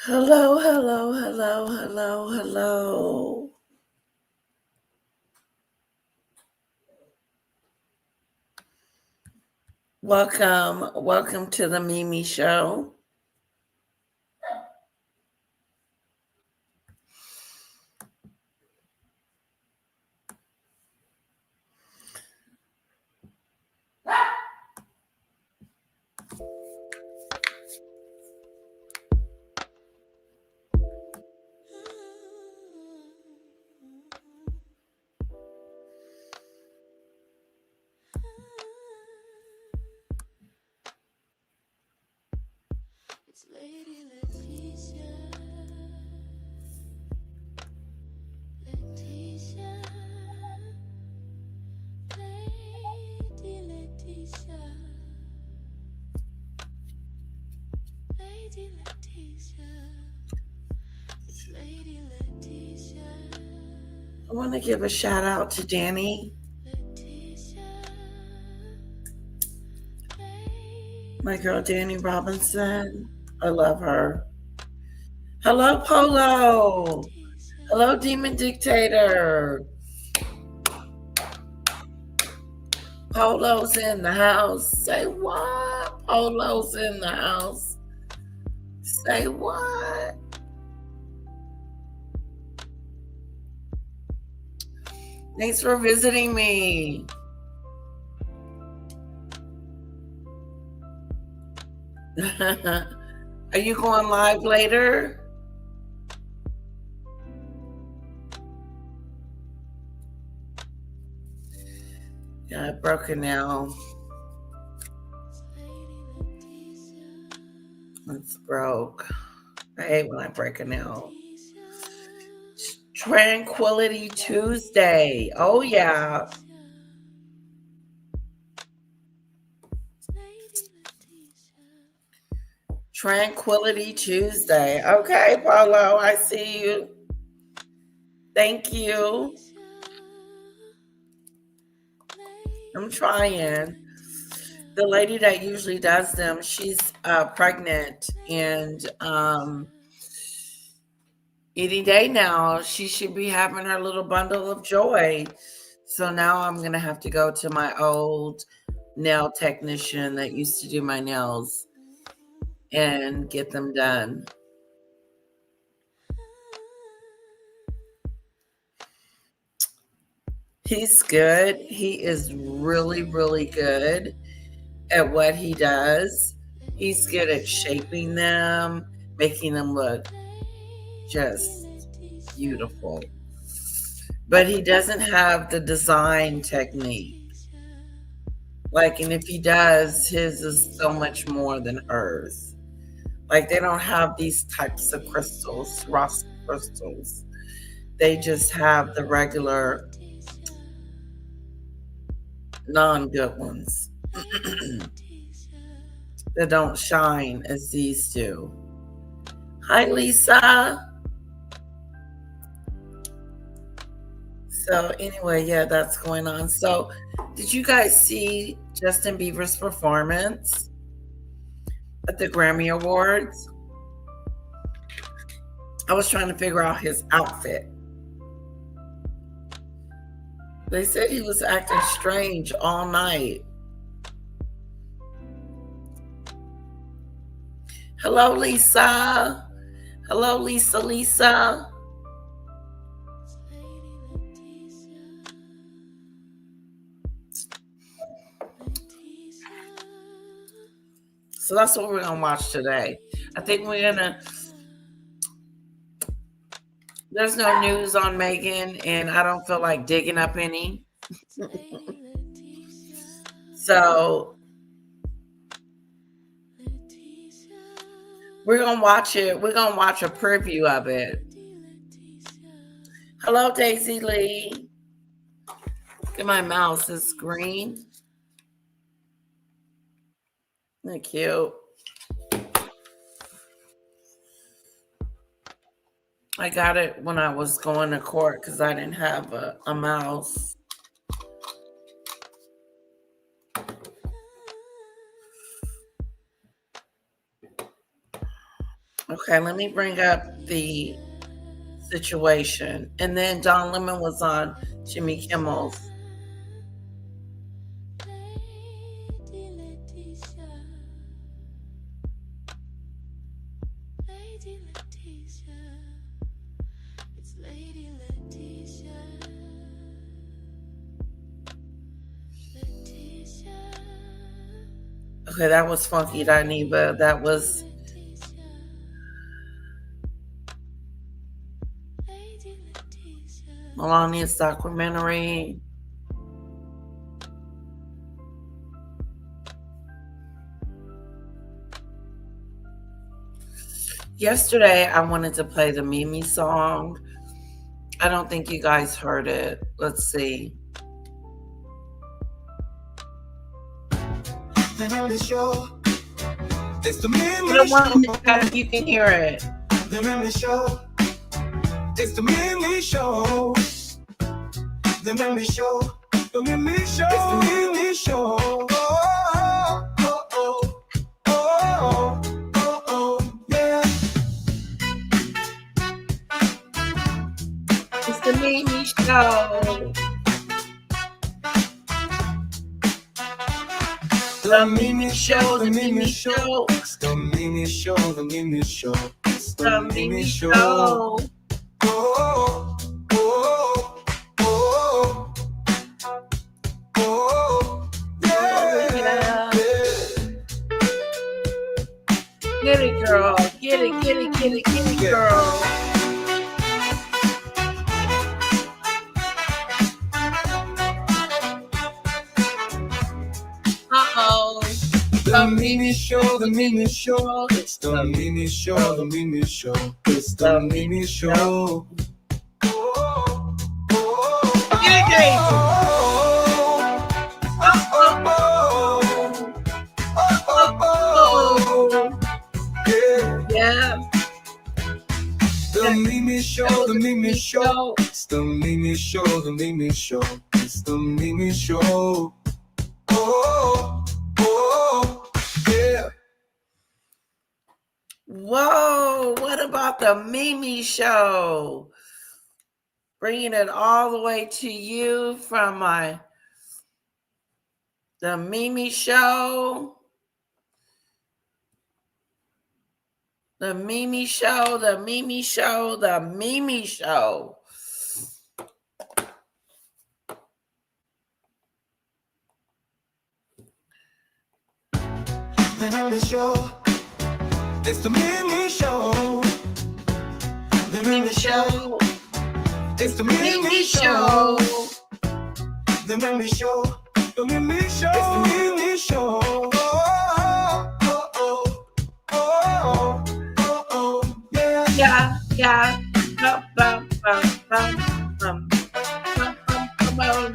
Hello, hello, hello, hello, hello. Welcome to the Mimi Show. It's Lady Leticia. Leticia. Lady Leticia. Lady Leticia. It's Lady Leticia. I want to give a shout out to Danny, Leticia. my girl Danny Robinson. I love her. Hello, Polo. Hello, Demon Dictator. Polo's in the house. Say what? Polo's in the house. Say what? Thanks for visiting me. Are you going live later? Yeah, I broke a nail. It's broke. I hate when I break a nail. Tranquility Tuesday. Oh, yeah. Tranquility Tuesday. Okay, Paulo, I see you. Thank you. I'm trying. The lady that usually does them, she's pregnant and any day now. She should be having her little bundle of joy. So now I'm going to have to go to my old nail technician that used to do my nails and get them done. He's good. He is really, really good at what he does. He's good at shaping them, making them look just beautiful. But he doesn't have the design technique. Like, and if he does, his is so much more than hers. Like, they don't have these types of crystals, Ross crystals. They just have the regular non-good ones that don't shine as these do. Hi, Lisa. So anyway, yeah, that's going on. So did you guys see Justin Bieber's performance at the Grammy Awards? I was trying to figure out his outfit. They said he was acting strange all night. Hello, Lisa. Hello, Lisa. So that's what we're going to watch today. I think we're going to. There's no news on Megan, and I don't feel like digging up any. So we're going to watch it. We're going to watch a preview of it. Hello, Daisy Lee. Look at my mouse. It's green. Isn't it cute? I got it when I was going to court because I didn't have a mouse. Okay, let me bring up the situation. And then Don Lemon was on Jimmy Kimmel's. Lady Letitia, Lady Letitia, it's Lady Letitia, Letitia, Okay, that was Funky Dineva. That was Letitia, Lady Letitia. Melania's documentary. Yesterday, I wanted to play the Mimi song. I don't think you guys heard it. Let's see. Then on the show, it's the Put Mimi it one Show. time you can hear it. The Mimi Show, it's the Mimi Show. The Mimi Show, the Mimi Show, it's the Mimi Show. Oh, oh, oh, oh, oh, oh, yeah. It's the Mimi Show. The Mimi Show, the Mimi Show, it's the Mimi Show, the Mimi Show, it's The Mimi Show. Oh, oh, oh, oh, yeah, yeah. Get it, girl. Get it, get it, get it, get it, girl. Uh-oh. The Mimi Show, the Mimi Show, it's the Mimi Show, the Mimi Show, it's the Mimi Show. Oh, oh, Get it, Dave. Yeah. The Mimi Show, the Mimi Show, it's the Mimi Show, the Mimi Show, it's the Mimi Show. Oh, oh, yeah. Whoa, what about the Mimi Show? Bringing it all the way to you from the Mimi Show. The Mimi Show, the Mimi Show, the Mimi Show. The Mimi Show, it's the Mimi Show. The Mimi Show, it's the Mimi Show. The Mimi Show, the Mimi Show, it's the Mimi Show. Oh, oh, oh, oh, oh, oh, yeah. Yeah, yeah. Bum, bum, bum, bum, bum. Bum, bum, bum, bum.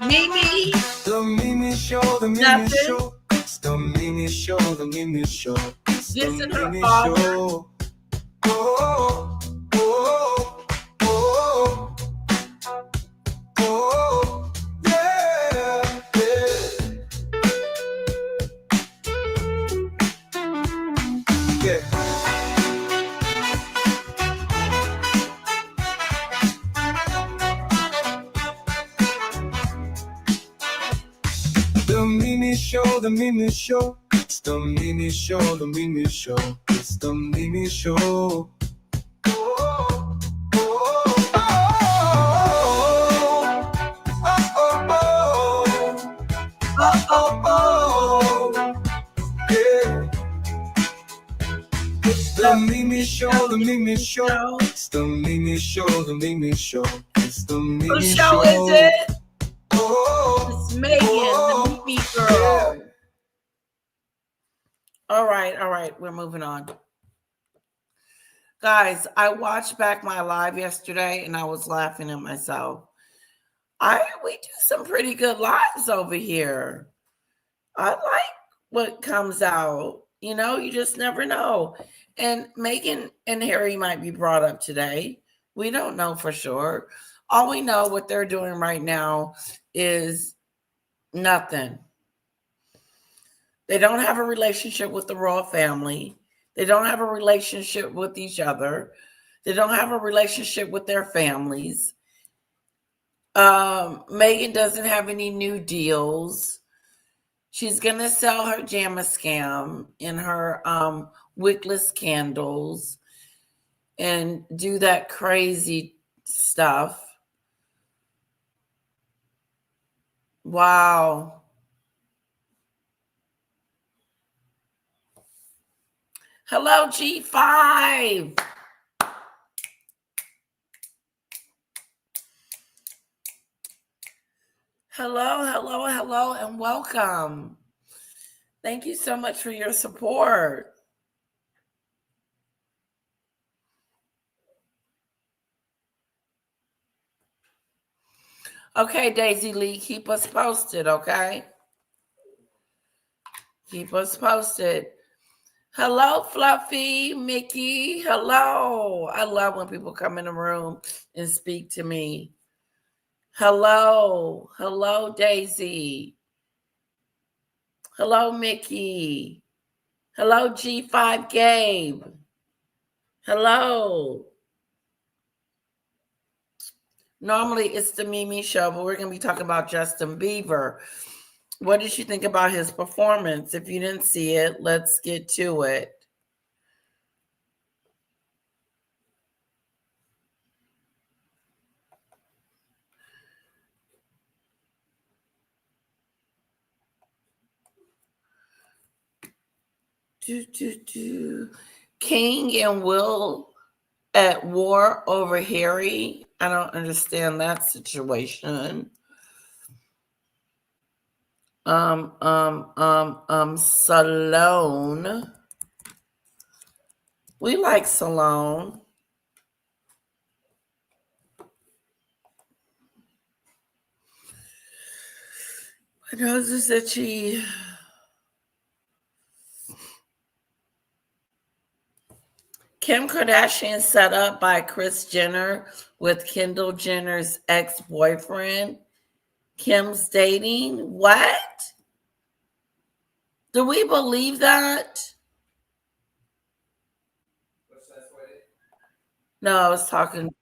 Mimi. The Mimi Show, the Mimi Nothing. Show, it's the Mimi Show, the Mimi Show, it's the Dissing her Mimi father. Show. Oh, oh, oh, oh, yeah, yeah, yeah. The Mimi Show, the Mimi Show, it's the Mimi Show, the Mimi Show, it's the Mimi Show. Oh, oh, oh, oh, yeah. It's the Mimi Show, the Mimi Show, it's the Mimi Show, the Mimi Show, it's the Mimi Whose Show. show is it? Oh, It's Megan, the Mimi girl. All right. We're moving on. Guys, I watched back my live yesterday and I was laughing at myself. We do some pretty good lives over here. I like what comes out. You know, you just never know. And Megan and Harry might be brought up today. We don't know for sure. All we know what they're doing right now is nothing. They don't have a relationship with the royal family. They don't have a relationship with each other. They don't have a relationship with their families. Megan doesn't have any new deals. She's gonna sell her Jamma Scam and her wickless candles and do that crazy stuff. Wow. Hello, G5. Hello, hello, hello, and welcome. Thank you so much for your support. Okay, Daisy Lee, keep us posted, okay? Keep us posted. Hello, Fluffy, Mickey. Hello. I love when people come in the room and speak to me. Hello. Hello, Daisy. Hello, Mickey. Hello, G5 Gabe. Hello. Normally it's the Mimi show, but we're going to be talking about Justin Bieber. What did you think about his performance? If you didn't see it, let's get to it. King and Will at war over Harry. I don't understand that situation. Salone. We like Salone. My nose is itchy. Kim Kardashian set up by Kris Jenner with Kendall Jenner's ex-boyfriend. Kim's dating. What? Do we believe that? No, I was talking.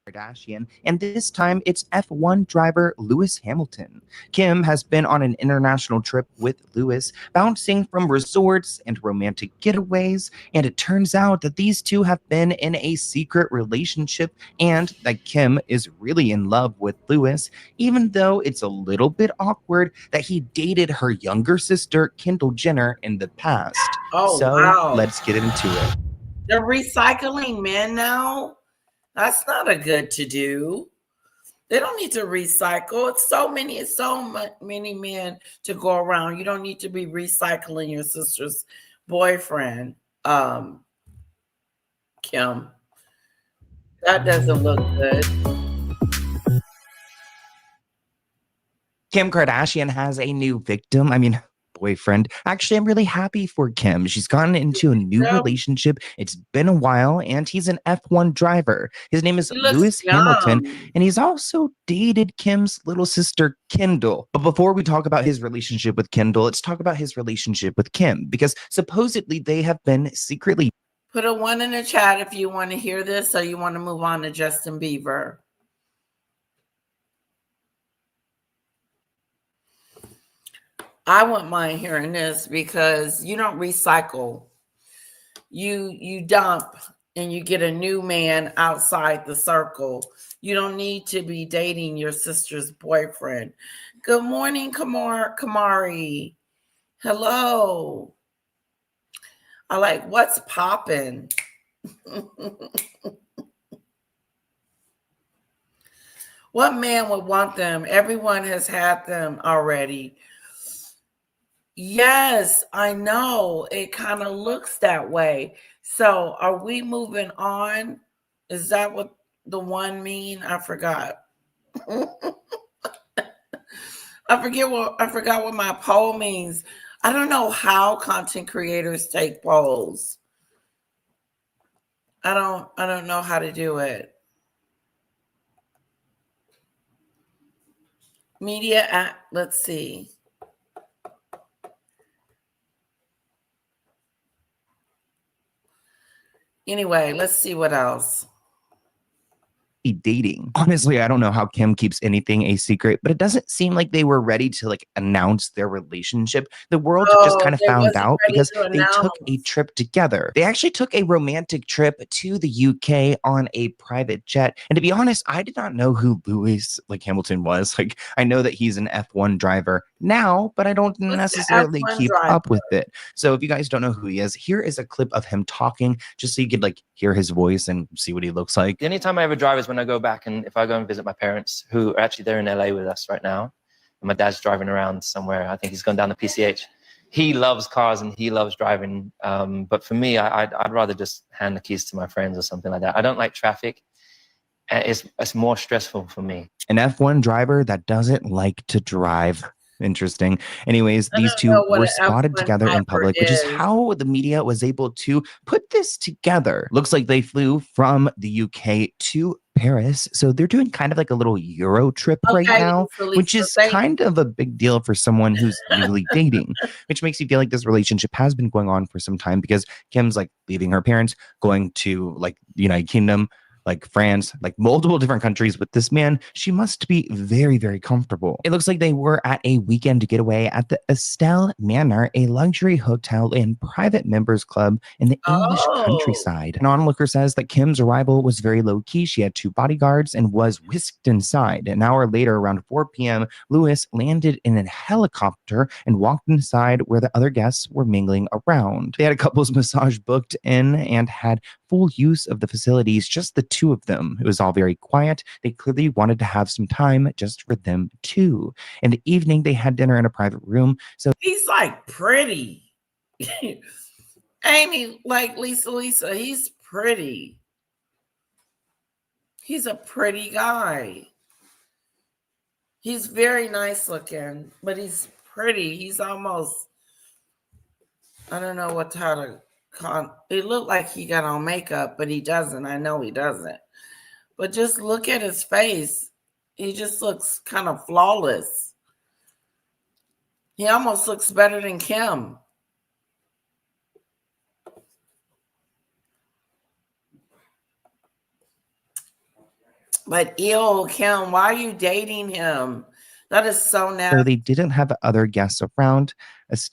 Kardashian, and this time it's F1 driver Lewis Hamilton. Kim has been on an international trip with Lewis, bouncing from resorts and romantic getaways, and it turns out that these two have been in a secret relationship and that Kim is really in love with Lewis, even though it's a little bit awkward that he dated her younger sister, Kendall Jenner, in the past. Oh, So wow. let's get into it. They're recycling men now? That's not a good to do. They don't need to recycle. It's so many men to go around. You don't need to be recycling your sister's boyfriend, Kim. That doesn't look good. Kim Kardashian has a new victim. Boyfriend. Actually, I'm really happy for Kim. She's gotten into a new relationship. It's been a while, and he's an F1 driver. His name is He looks Lewis Hamilton, young. and he's also dated Kim's little sister, Kendall. But before we talk about his relationship with Kendall, let's talk about his relationship with Kim, because supposedly they have been secretly. Put a 1 in the chat if you want to hear this or you want to move on to Justin Bieber. I wouldn't mind hearing this because you don't recycle. You dump and you get a new man outside the circle. You don't need to be dating your sister's boyfriend. Good morning, Kamari. Hello. I like what's popping. What man would want them? Everyone has had them already. Yes, I know. It kind of looks that way. So are we moving on? Is that what the one mean? I forgot. I forgot what my poll means. I don't know how content creators take polls. I don't know how to do it. Media at let's see. Anyway, let's see what else. Dating. Honestly, I don't know how Kim keeps anything a secret, but it doesn't seem like they were ready to like announce their relationship. The world just Oh, kind of they found wasn't out ready because to they took a announce. trip together. They actually took a romantic trip to the UK on a private jet. And to be honest, I did not know who Lewis like Hamilton was. Like I know that he's an F1 driver now, but I don't What's the necessarily F1 keep driver? up with it. So if you guys don't know who he is, here is a clip of him talking just so you could like hear his voice and see what he looks like. The only time I ever drive is when I go back and if I go and visit my parents, who are actually they're in LA with us right now. And my dad's driving around somewhere. I think he's gone down the PCH. He loves cars and he loves driving. But for me, I'd rather just hand the keys to my friends or something like that. I don't like traffic. It's more stressful for me. An F1 driver that doesn't like to drive. Interesting. Anyways, I these don't two know what were an spotted F1 together in driver public, which is is. how the media was able to put this together. Looks like they flew from the UK to Paris. So they're doing kind of like a little Euro trip right Okay, now, which Lisa, is thank kind of a big deal for someone who's newly dating, which makes you feel like this relationship has been going on for some time because Kim's like leaving her parents, going to like the United Kingdom, like France, like multiple different countries with this man. She must be very, very comfortable. It looks like they were at a weekend getaway at the Estelle Manor, a luxury hotel and private members club in the English Oh, countryside. An onlooker says that Kim's arrival was very low key. She had two bodyguards and was whisked inside. An hour later, around 4 p.m., Lewis landed in a helicopter and walked inside where the other guests were mingling around. They had a couple's massage booked in and had full use of the facilities, just the two of them. It was all very quiet. They clearly wanted to have some time just for them too. In the evening, they had dinner in a private room. So he's like pretty. Amy, like Lisa, he's pretty. He's a pretty guy. He's very nice looking, but he's pretty. He's almost, I don't know what how to call it. Looked like he got on makeup, but he doesn't. I know he doesn't. But just look at his face. He just looks kind of flawless. He almost looks better than Kim. But ew, Kim, why are you dating him? That is so nasty. they didn't have other guests around.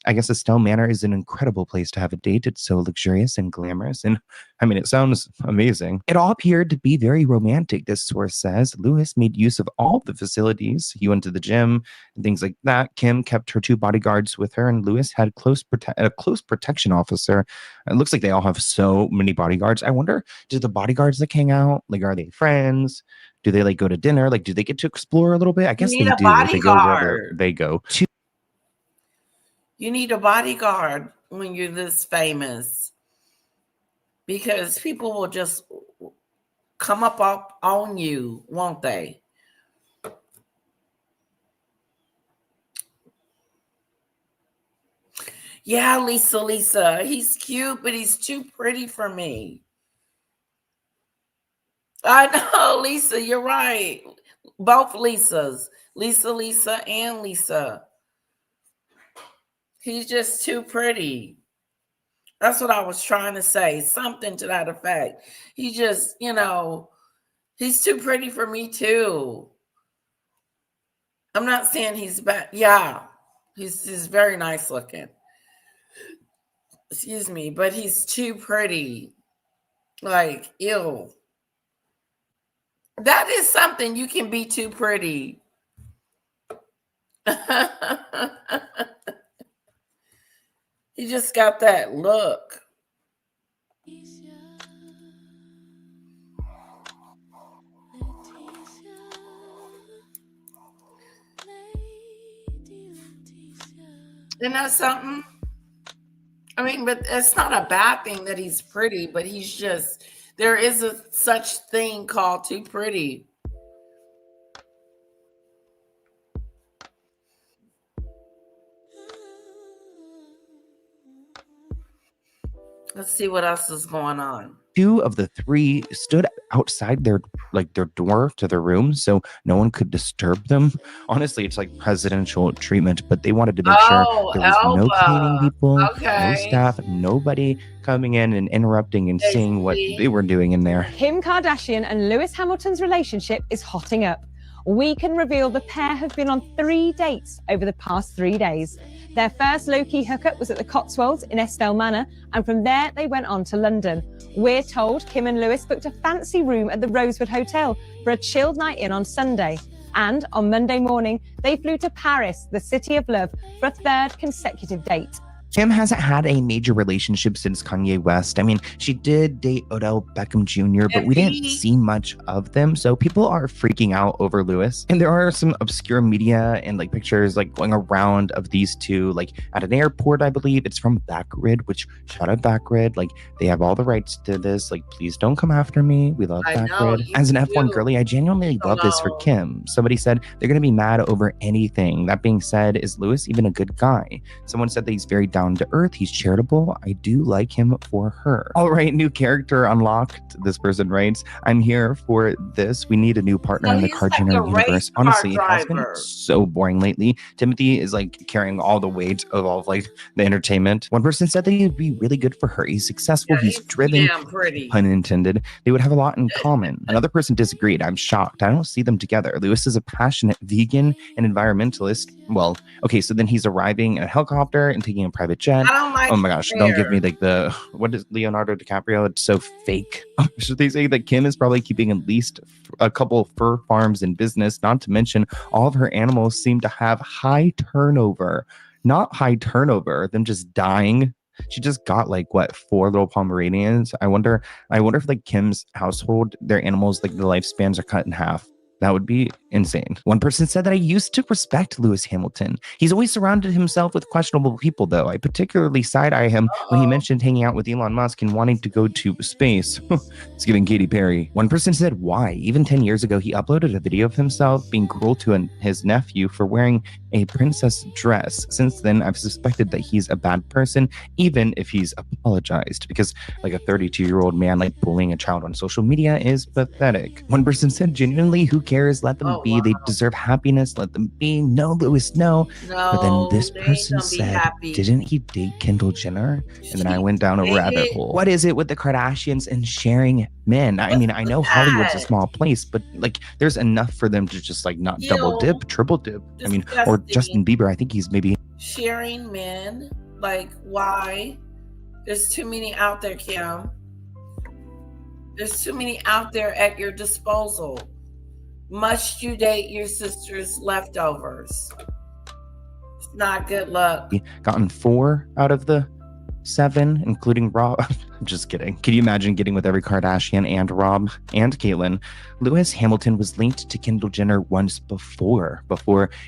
I guess Estelle Manor is an incredible place to have a date. It's so luxurious and glamorous. And I mean, it sounds amazing. It all appeared to be very romantic, this source says. Lewis made use of all the facilities. He went to the gym and things like that. Kim kept her two bodyguards with her, and Lewis had a close protection officer. It looks like they all have so many bodyguards. I wonder, do the bodyguards like hang out? Like, are they friends? Do they like go to dinner? Like, do they get to explore a little bit? I You guess need they a do. They go wherever bodyguard. they go. You need a bodyguard when you're this famous because people will just come up on you, won't they? Yeah, Lisa, he's cute, but he's too pretty for me. I know, Lisa, you're right. Both Lisas, Lisa, and Lisa. He's just too pretty. That's what I was trying to say. Something to that effect. He just, he's too pretty for me too. I'm not saying he's bad. Yeah, he's very nice looking. Excuse me, but he's too pretty. Like, ew. That is something you can be too pretty. He just got that look. Leticia, Lady Leticia. Isn't that something? I mean, but it's not a bad thing that he's pretty, but he's just, there is a such thing called too pretty. Let's see what else is going on. 2 of the 3 stood outside their door to their room so no one could disturb them. Honestly, it's like presidential treatment, but they wanted to make sure there was no cleaning people, no Okay. staff, nobody coming in and interrupting and seeing what they were doing in there. Kim Kardashian and Lewis Hamilton's relationship is hotting up. We can reveal the pair have been on 3 dates over the past 3 days. Their first low-key hookup was at the Cotswolds in Estelle Manor, and from there they went on to London. We're told Kim and Lewis booked a fancy room at the Rosewood Hotel for a chilled night in on Sunday. And on Monday morning, they flew to Paris, the city of love, for a 3rd consecutive date. Kim hasn't had a major relationship since Kanye West. I mean, she did date Odell Beckham Jr., but we didn't see much of them. So people are freaking out over Lewis. And there are some obscure media and like pictures like going around of these two, like at an airport, I believe. It's from Backrid, which shout out Backrid. Like they have all the rights to this. Like, please don't come after me. We love Backrid. As an F1 girly, I genuinely love this for Kim. Somebody said they're going to be mad over anything. That being said, is Lewis even a good guy? Someone said that he's very down to earth. He's charitable. I do like him for her. All right, new character unlocked. This person writes, I'm here for this. We need a new partner in the Car Jenner universe. Honestly, it has been so boring lately. Timothy is like carrying all the weight of all of like the entertainment. One person said that he'd be really good for her. He's successful. He's driven. Pun intended. They would have a lot in common. Another person disagreed. I'm shocked. I don't see them together. Lewis is a passionate vegan and environmentalist. Well, okay, so then he's arriving in a helicopter and taking a private jet. Oh my gosh, don't give me like what is Leonardo DiCaprio? It's so fake. Should they say that Kim is probably keeping at least a couple of fur farms in business, not to mention all of her animals seem to have high turnover. Not high turnover, them just dying. She just got like what 4 little Pomeranians. I wonder if like Kim's household, their animals, like the lifespans are cut in half. That would be insane. One person said that I used to respect Lewis Hamilton. He's always surrounded himself with questionable people, though. I particularly side-eye him when he mentioned hanging out with Elon Musk and wanting to go to space. It's giving Katy Perry. One person said, why? Even 10 years ago, he uploaded a video of himself being cruel to his nephew for wearing a princess dress. Since then, I've suspected that he's a bad person, even if he's apologized, because like a 32-year-old man like bullying a child on social media is pathetic. One person said, genuinely, who cares? Let them be. They deserve happiness. Let them be. No, Lewis, no. But then this person said, didn't he date Kendall Jenner? And then I went down a rabbit hole. What is it with the Kardashians and sharing men? I mean, I know Hollywood's a small place, but like there's enough for them to just like not double dip, triple dip. I mean, or Justin Bieber, I think he's maybe sharing men. Like, why? There's too many out there, Kim. There's too many out there at your disposal. Must you date your sister's leftovers? It's not good luck. Gotten 4 out of the 7, including Rob. I'm just kidding. Can you imagine getting with every Kardashian and Rob and Caitlyn? Lewis Hamilton was linked to Kendall Jenner once before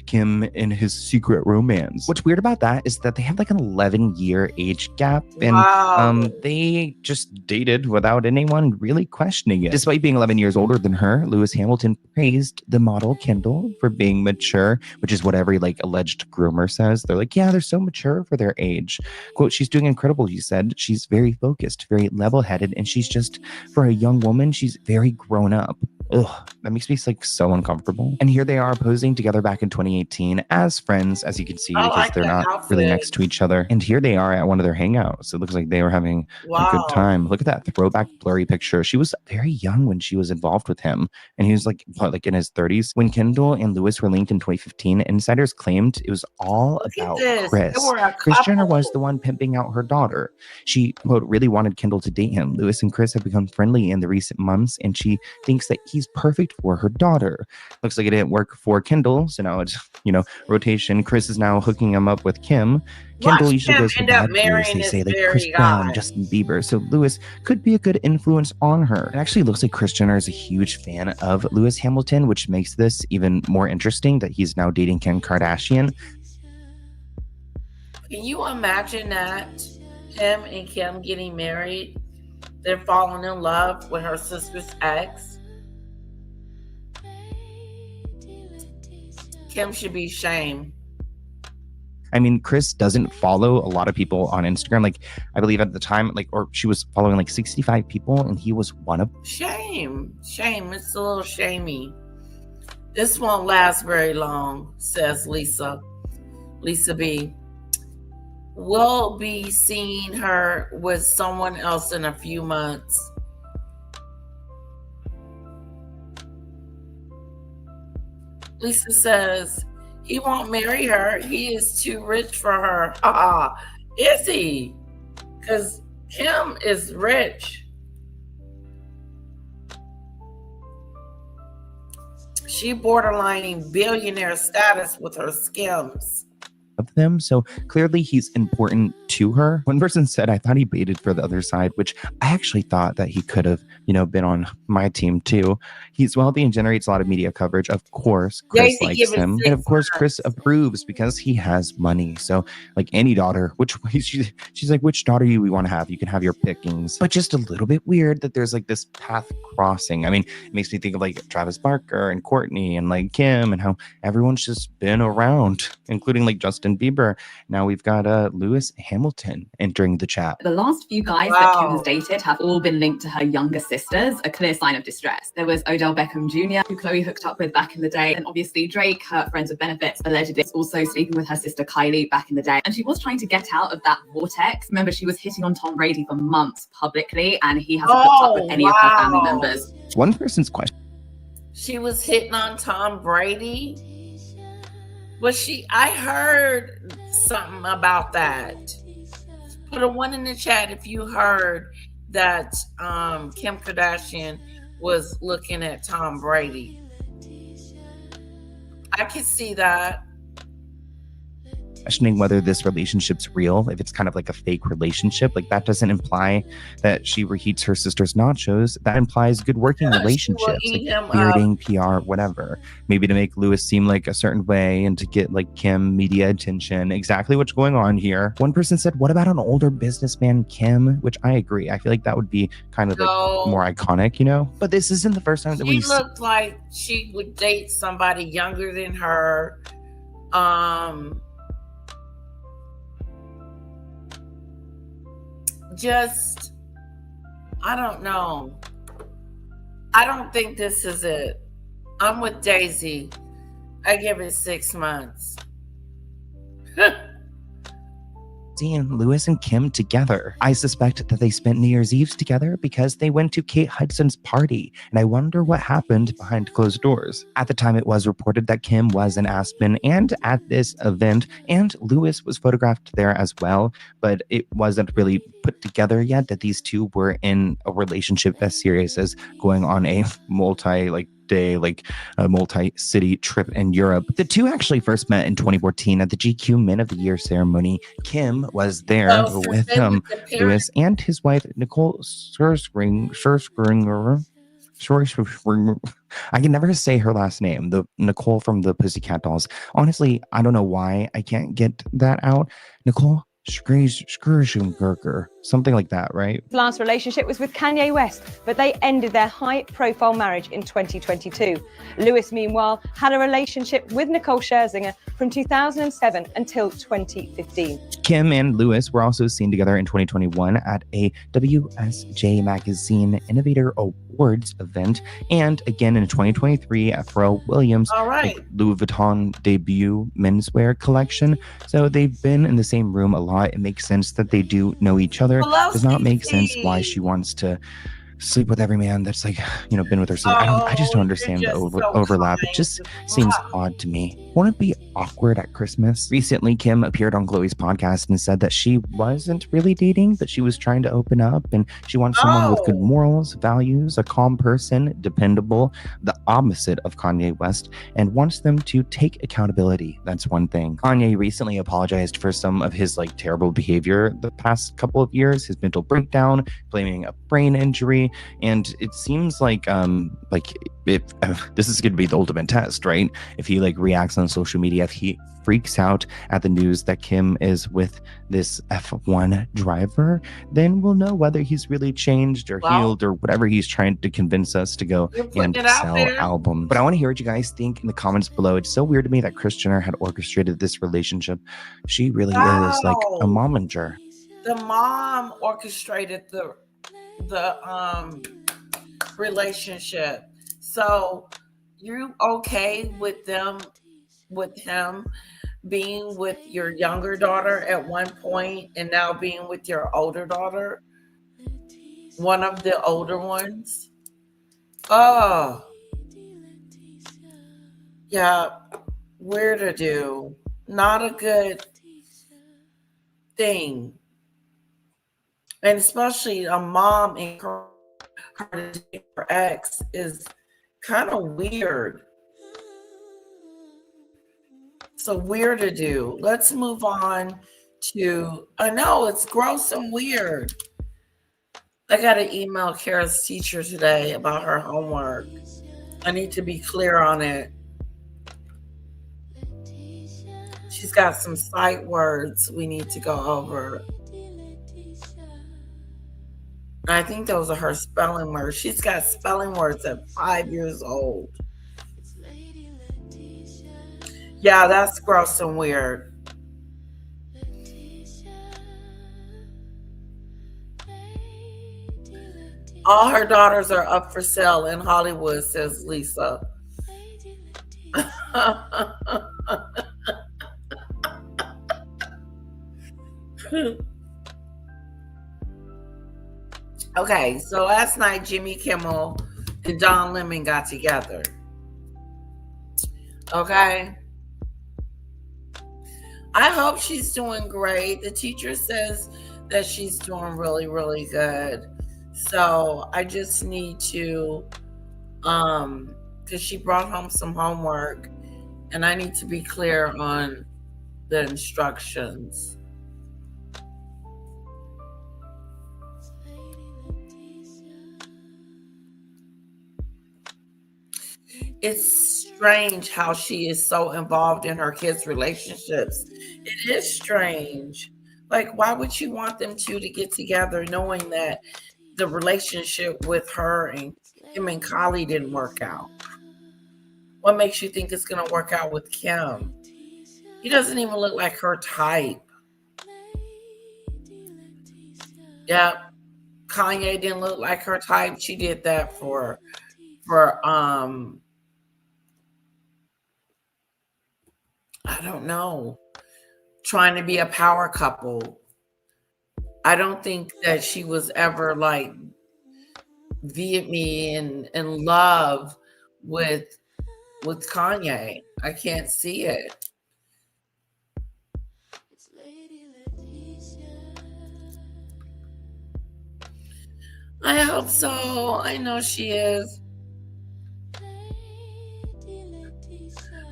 Kim and his secret romance. What's weird about that is that they have like an 11-year age gap, and they just dated without anyone really questioning it. Despite being 11 years older than her, Lewis Hamilton praised the model Kendall for being mature, which is what every like alleged groomer says. They're like, yeah, they're so mature for their age. Quote, she's doing incredible, he said. She's very focused, very level-headed, and she's just, for a young woman, she's very grown up. Ugh, that makes me like so uncomfortable. And here they are posing together back in 2018 as friends, as you can see, because they're not really next to each other. And here they are at one of their hangouts. It looks like they were having a good time. Look at that throwback blurry picture. She was very young when she was involved with him, and he was like in his 30s. When Kendall and Lewis were linked in 2015, insiders claimed it was all about Kris. Kris Jenner was the one pimping out her daughter. She, quote, really wanted Kendall to date him. Lewis and Kris have become friendly in the recent months, and she thinks that he's perfect for her daughter. Looks like it didn't work for Kendall, so now it's, rotation. Kris is now hooking him up with Kim. Kendall usually goes for bad boys, they say, like Chris Brown, Justin Bieber. So Lewis could be a good influence on her. It actually looks like Kris Jenner is a huge fan of Lewis Hamilton, which makes this even more interesting that he's now dating Kim Kardashian. Can you imagine that? Him and Kim getting married, they're falling in love with her sister's ex. Kim should be shamed. I I mean, Kris doesn't follow a lot of people on Instagram. Like, I believe at the time, like, or she was following like 65 people, and he was one of. Shame. It's a little shamey. This won't last very long, says Lisa B. We'll be seeing her with someone else in a few months. Lisa says, he won't marry her. He is too rich for her. Is he? Because Kim is rich. She borderlining billionaire status with her skims. Of them, so clearly he's important to her. One person said, I thought he baited for the other side, which I actually thought that he could have, been on my team too. He's wealthy and generates a lot of media coverage. Of course, Kris likes him, and of course Kris approves because he has money. So like any daughter, she's like, which daughter you we want to have? You can have your pickings. But just a little bit weird that there's like this path crossing. I mean, it makes me think of like Travis Barker and Courtney and like Kim, and how everyone's just been around, including like Justin Bieber. Now we've got Lewis Hamilton entering the chat. The last few guys that Kim has dated have all been linked to her younger sisters, a clear sign of distress. There was Odell Beckham Jr., who Khloe hooked up with back in the day, and obviously Drake, her friends with benefits, allegedly also sleeping with her sister Kylie back in the day. And she was trying to get out of that vortex. Remember, she was hitting on Tom Brady for months publicly, and he hasn't hooked up with any of her family members. One person's question. She was hitting on Tom Brady? I heard something about that. Put a 1 in the chat if you heard that Kim Kardashian was looking at Tom Brady. I can see that. Questioning whether this relationship's real, if it's kind of like a fake relationship. Like, that doesn't imply that she reheats her sister's nachos. That implies good working relationships, like flirting, PR, whatever. Maybe to make Lewis seem like a certain way and to get like Kim media attention. Exactly what's going on here. One person said, what about an older businessman, Kim? Which I agree. I feel like that would be kind of like more iconic, But this isn't the first time that we looked like she would date somebody younger than her. I don't know. I don't think this is it. I'm with Daisy. I give it 6 months. seeing Lewis and Kim together. I suspect that they spent New Year's Eve together because they went to Kate Hudson's party, and I wonder what happened behind closed doors. At the time, it was reported that Kim was in Aspen and at this event, and Lewis was photographed there as well, but it wasn't really put together yet that these two were in a relationship as serious as going on a multi-city trip in Europe. The two actually first met in 2014 at the GQ Men of the Year ceremony. Kim was there with Lewis and his wife, Nicole Scherzinger. I can never say her last name, the Nicole from the Pussycat Dolls. Honestly, I don't know why I can't get that out. Nicole Scherzinger, something like that, right? His last relationship was with Kanye West, but they ended their high-profile marriage in 2022. Lewis, meanwhile, had a relationship with Nicole Scherzinger from 2007 until 2015. Kim and Lewis were also seen together in 2021 at a WSJ Magazine Innovator Awards event, and again in 2023 at Pharrell Williams' Louis Vuitton debut menswear collection. So they've been in the same room a lot. It makes sense that they do know each other. Does not make sense why she wants to sleep with every man that's been with her. So I just don't understand the overlap. It just seems odd to me. Won't it be awkward at Christmas? Recently, Kim appeared on Khloe's podcast and said that she wasn't really dating, but she was trying to open up, and she wants someone with good morals, values, a calm person, dependable, the opposite of Kanye West, and wants them to take accountability. That's one thing. Kanye recently apologized for some of his terrible behavior the past couple of years, his mental breakdown, blaming a brain injury, way. And it seems like if this is going to be the ultimate test, right? If he like reacts on social media, if he freaks out at the news that Kim is with this F1 driver, then we'll know whether he's really changed or healed or whatever he's trying to convince us to go and sell albums. But I want to hear what you guys think in the comments below. It's so weird to me that Kris Jenner had orchestrated this relationship. She really is like a momager. The mom orchestrated the relationship. So you okay with him being with your younger daughter at one point and now being with your older daughter, one of the older ones? Oh, yeah, weird to do. Not a good thing. And especially a mom and her ex is kind of weird. So weird to do. Let's move on to, I know it's gross and weird. I got to email Kara's teacher today about her homework. I need to be clear on it. She's got some sight words we need to go over. I think those are her spelling words. She's got spelling words at 5 years old. Yeah, that's gross and weird. All her daughters are up for sale in Hollywood, says Lisa. Okay, so last night Jimmy Kimmel and Don Lemon got together. Okay. I hope she's doing great. The teacher says that she's doing really, really good. So I just need to, because she brought home some homework and I need to be clear on the instructions. It's strange how she is so involved in her kids' relationships. It is strange. Like, why would you want them two to get together knowing that the relationship with her and him and Kylie didn't work out? What makes you think it's going to work out with Kim? He doesn't even look like her type. Yeah, Kanye didn't look like her type. She did that for I don't know, trying to be a power couple. I don't think that she was ever like me in love with Kanye. I can't see it. I hope so. I know she is.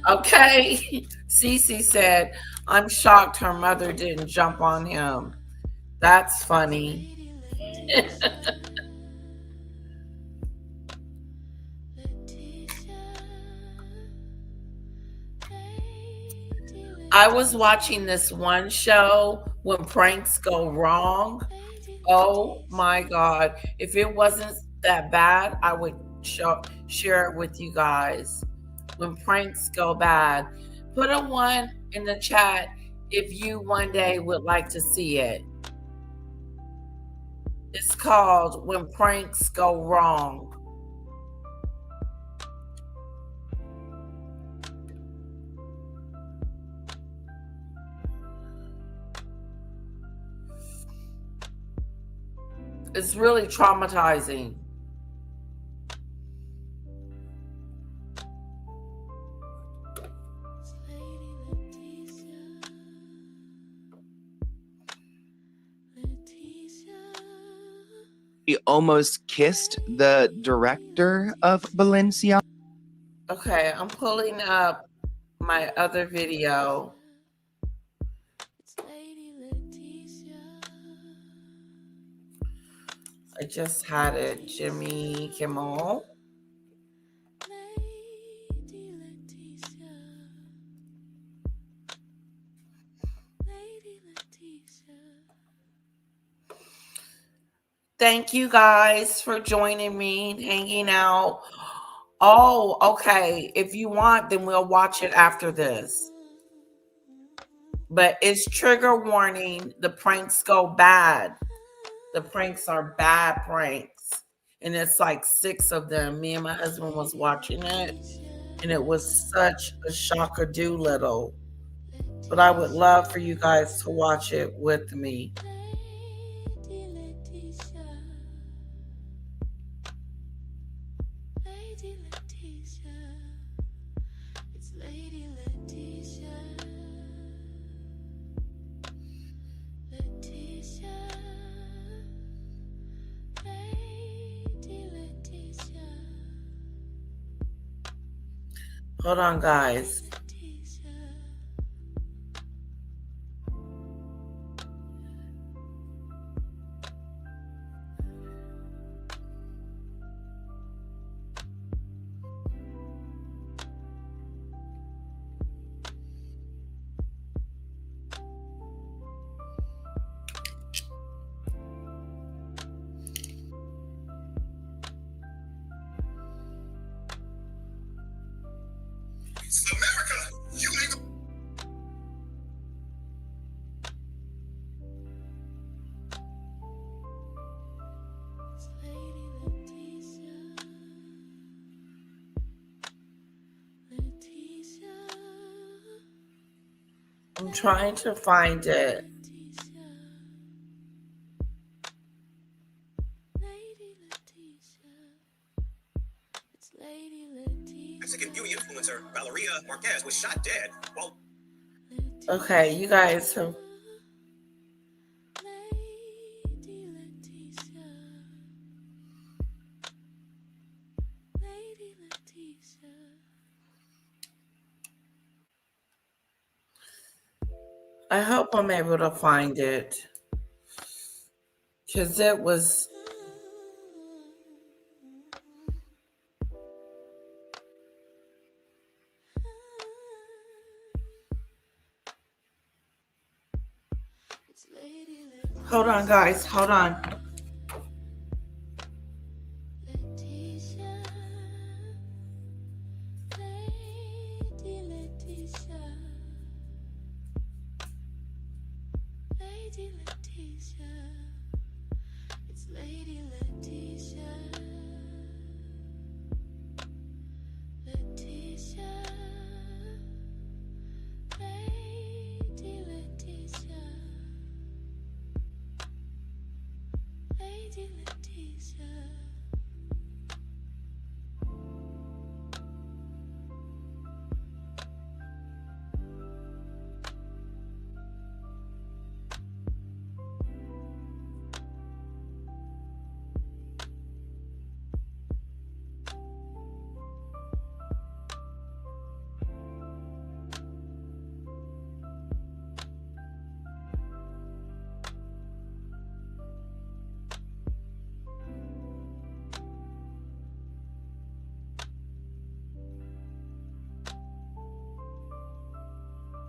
Okay. Cece said, I'm shocked her mother didn't jump on him. That's funny. I was watching this one show, When Pranks Go Wrong. Oh my God. If it wasn't that bad, I would share it with you guys. When Pranks Go Bad. Put a 1 in the chat if you one day would like to see it. It's called When Pranks Go Wrong. It's really traumatizing. He almost kissed the director of Balenciaga. Okay, I'm pulling up my other video. I just had it. Jimmy Kimmel. Lady Leticia. Lady Leticia. Thank you guys for joining me, hanging out. Oh, okay. If you want, then we'll watch it after this. But it's trigger warning. The pranks go bad. The pranks are bad pranks. And it's like 6 of them. Me and my husband was watching it. And it was such a shocker doolittle. But I would love for you guys to watch it with me. Lady Leticia. Lady Leticia. It's Lady Leticia. Leticia. Lady Leticia. Hold on, guys. Leticia. It's Lady Leticia. Leticia. I'm trying to find it. Leticia. Lady Leticia. It's Lady Leticia. Mexican beauty influencer Valeria Marquez was shot dead while Okay, you guys have. Lady Leticia. Lady Leticia. I hope I'm able to find it. Because it was. It's Lady Leticia. Hold on, guys. Hold on. Leticia. Lady Leticia. Lady Leticia. It's Lady Leticia. Leticia. Lady Leticia. Lady Leticia.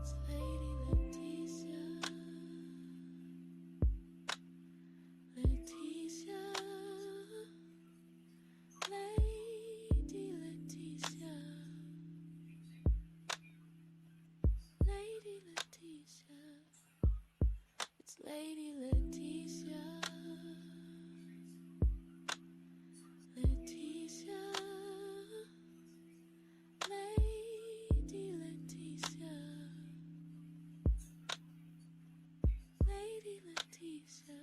It's Lady Leticia. Leticia. Lady Leticia. Lady Leticia. It's Lady Leticia. Leticia. Lady Leticia. Lady Leticia.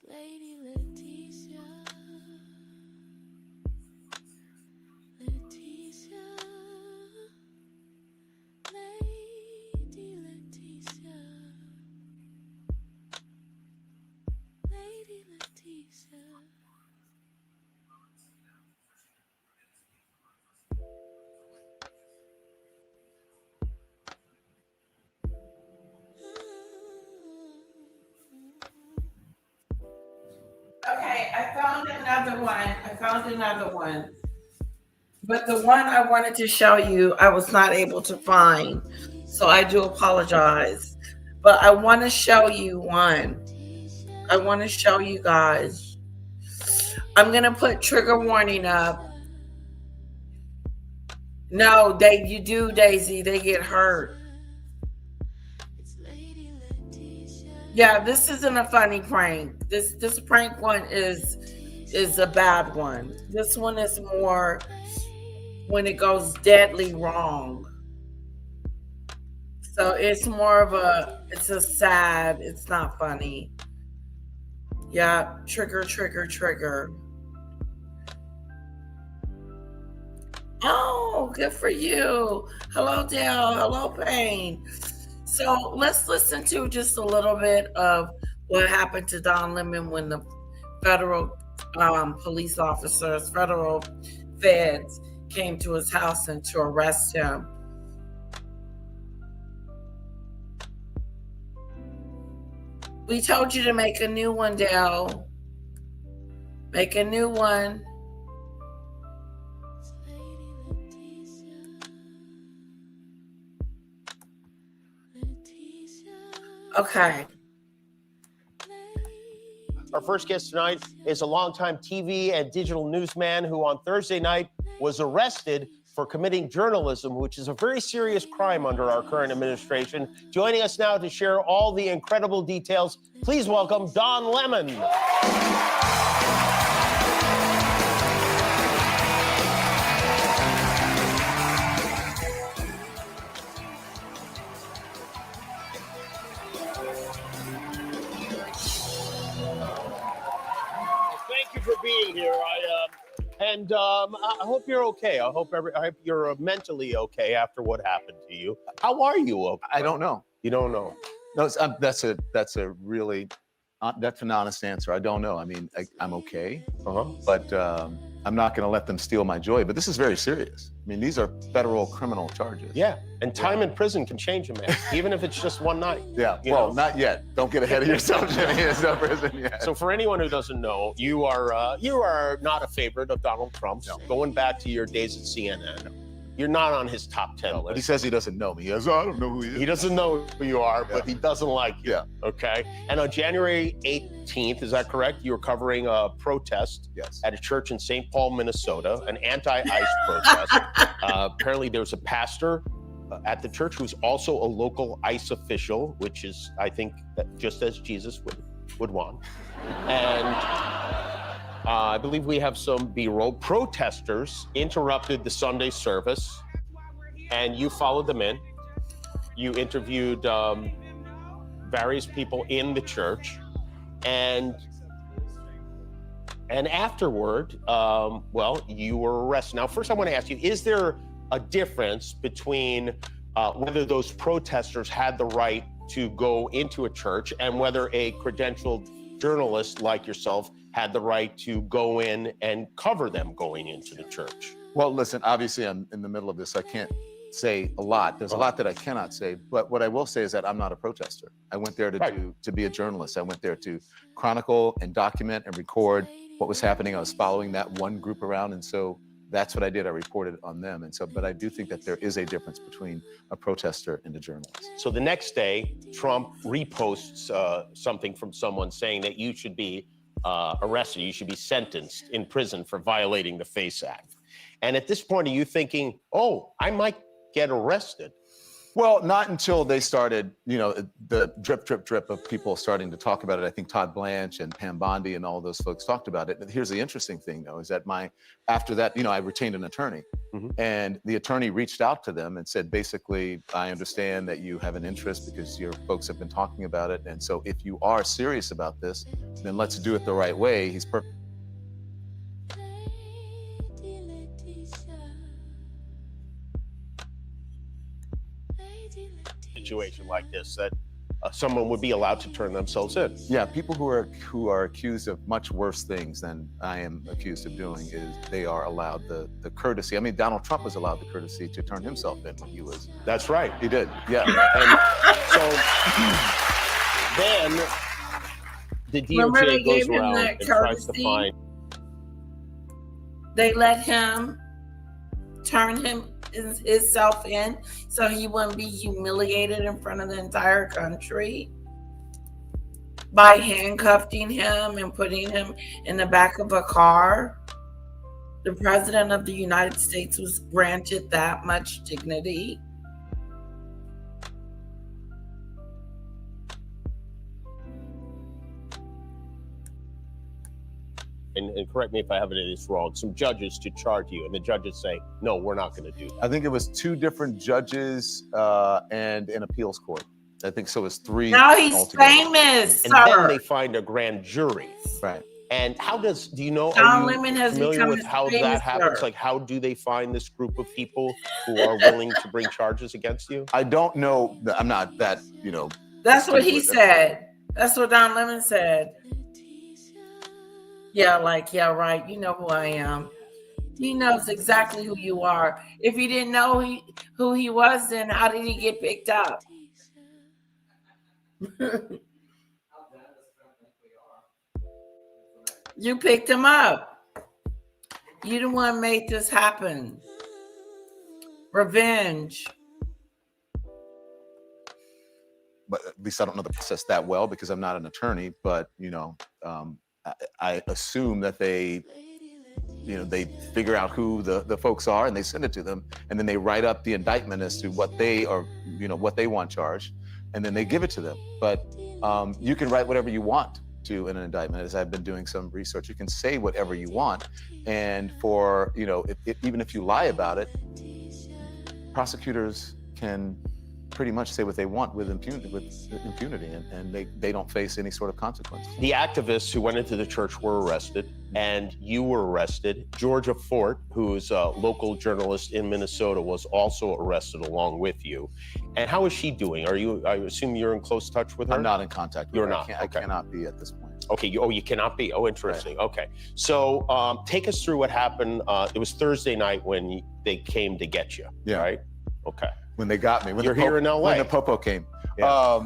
Lady Leticia, Leticia, Lady Leticia, Lady Leticia. Okay, I found another one. But the one I wanted to show you, I was not able to find. So I do apologize. But I want to show you one. I want to show you guys. I'm going to put trigger warning up. No, you do, Daisy. They get hurt. Yeah, this isn't a funny prank. This prank one is a bad one. This one is more when it goes deadly wrong. So it's more of it's a sad, it's not funny. Yeah, trigger, trigger, trigger. Oh, good for you. Hello, Dale. Hello, Payne. So let's listen to just a little bit of what happened to Don Lemon when the federal police officers, federal feds came to his house and to arrest him. We told you to make a new one, Dale. Make a new one. Okay. Our first guest tonight is a longtime TV and digital newsman who on Thursday night was arrested for committing journalism, which is a very serious crime under our current administration. Joining us now to share all the incredible details, please welcome Don Lemon. Thank you for being here. I hope you're okay. I hope you're mentally okay after what happened to you. How are you? I don't know. You don't know. No, that's a really that's an honest answer. I don't know. I mean, I'm okay, but I'm not going to let them steal my joy. But this is very serious. I mean, these are federal criminal charges. Yeah, and time in prison can change a man, even if it's just one night. Yeah. Well, not yet. Don't get ahead of yourself, Jimmy. It's no prison yet. So, for anyone who doesn't know, you are not a favorite of Donald Trump's. No. Going back to your days at CNN. No. You're not on his top 10 list. But he says he doesn't know me. He says, I don't know who he is. He doesn't know who you are, but he doesn't like you. Yeah. Okay. And on January 18th, is that correct? You were covering a protest at a church in St. Paul, Minnesota, an anti-ICE protest. Apparently there was a pastor at the church who's also a local ICE official, which is, I think, just as Jesus would want. And I believe we have some B-roll. Protesters interrupted the Sunday service, and you followed them in. You interviewed various people in the church, and afterward, you were arrested. Now, first I want to ask you, is there a difference between whether those protesters had the right to go into a church and whether a credentialed journalist like yourself had the right to go in and cover them going into the church? Well, listen, obviously I'm in the middle of this. I can't say a lot. There's a lot that I cannot say, but what I will say is that I'm not a protester. I went there to be a journalist. I went there to chronicle and document and record what was happening. I was following that one group around, and so that's what I did. I reported on them. And so, but I do think that there is a difference between a protester and a journalist. So the next day, Trump reposts something from someone saying that you should be arrested, you should be sentenced in prison for violating the FACE Act. And at this point, are you thinking, oh, I might get arrested? Well, not until they started, the drip of people starting to talk about it. I think Todd Blanche and Pam Bondi and all those folks talked about it. But here's the interesting thing, though, is that after that, I retained an attorney. And the attorney reached out to them and said, basically, I understand that you have an interest because your folks have been talking about it. And so if you are serious about this, then let's do it the right way. He's perfect. Situation like this, that someone would be allowed to turn themselves in. Yeah, people who are accused of much worse things than I am accused of doing is they are allowed the courtesy. I mean, Donald Trump was allowed the courtesy to turn himself in when he was. That's right. He did. Yeah. And so then the DOJ goes around and tries to find. They let him turn himself in so he wouldn't be humiliated in front of the entire country by handcuffing him and putting him in the back of a car. The president of the United States was granted that much dignity. And correct me if I have any of this wrong, some judges to charge you, and the judges say, no, we're not going to do that. I think it was 2 different judges and an appeals court. I think so. It was 3. Now he's altogether. Famous, and sir. then they find a grand jury. Right. And how do you know, John are you Lemon has familiar become with how famous, that happens? sir. Like, how do they find this group of people who are willing to bring charges against you? I don't know. I'm not that, That's what he said. That's what Don Lemon said. Yeah, right. You know who I am. He knows exactly who you are. If you didn't know who he was, then how did he get picked up? You picked him up. You the one made this happen. Revenge. But at least I don't know the process that well because I'm not an attorney, but I assume that they figure out who the folks are and they send it to them, and then they write up the indictment as to what they are, what they want charged, and then they give it to them. But you can write whatever you want to in an indictment. As I've been doing some research, you can say whatever you want, and for even if you lie about it, prosecutors can pretty much say what they want with impunity, and they don't face any sort of consequence. The activists who went into the church were arrested, and you were arrested. Georgia Fort, who's a local journalist in Minnesota, was also arrested along with you. And how is she doing? I assume you're in close touch with her? I'm not in contact with her. You're not? I cannot be at this point. Okay. You cannot be? Oh, interesting. Right. Okay. So take us through what happened. It was Thursday night when they came to get you, yeah. Right? Okay. When they got me. You're here in LA. When the popo came. Yeah.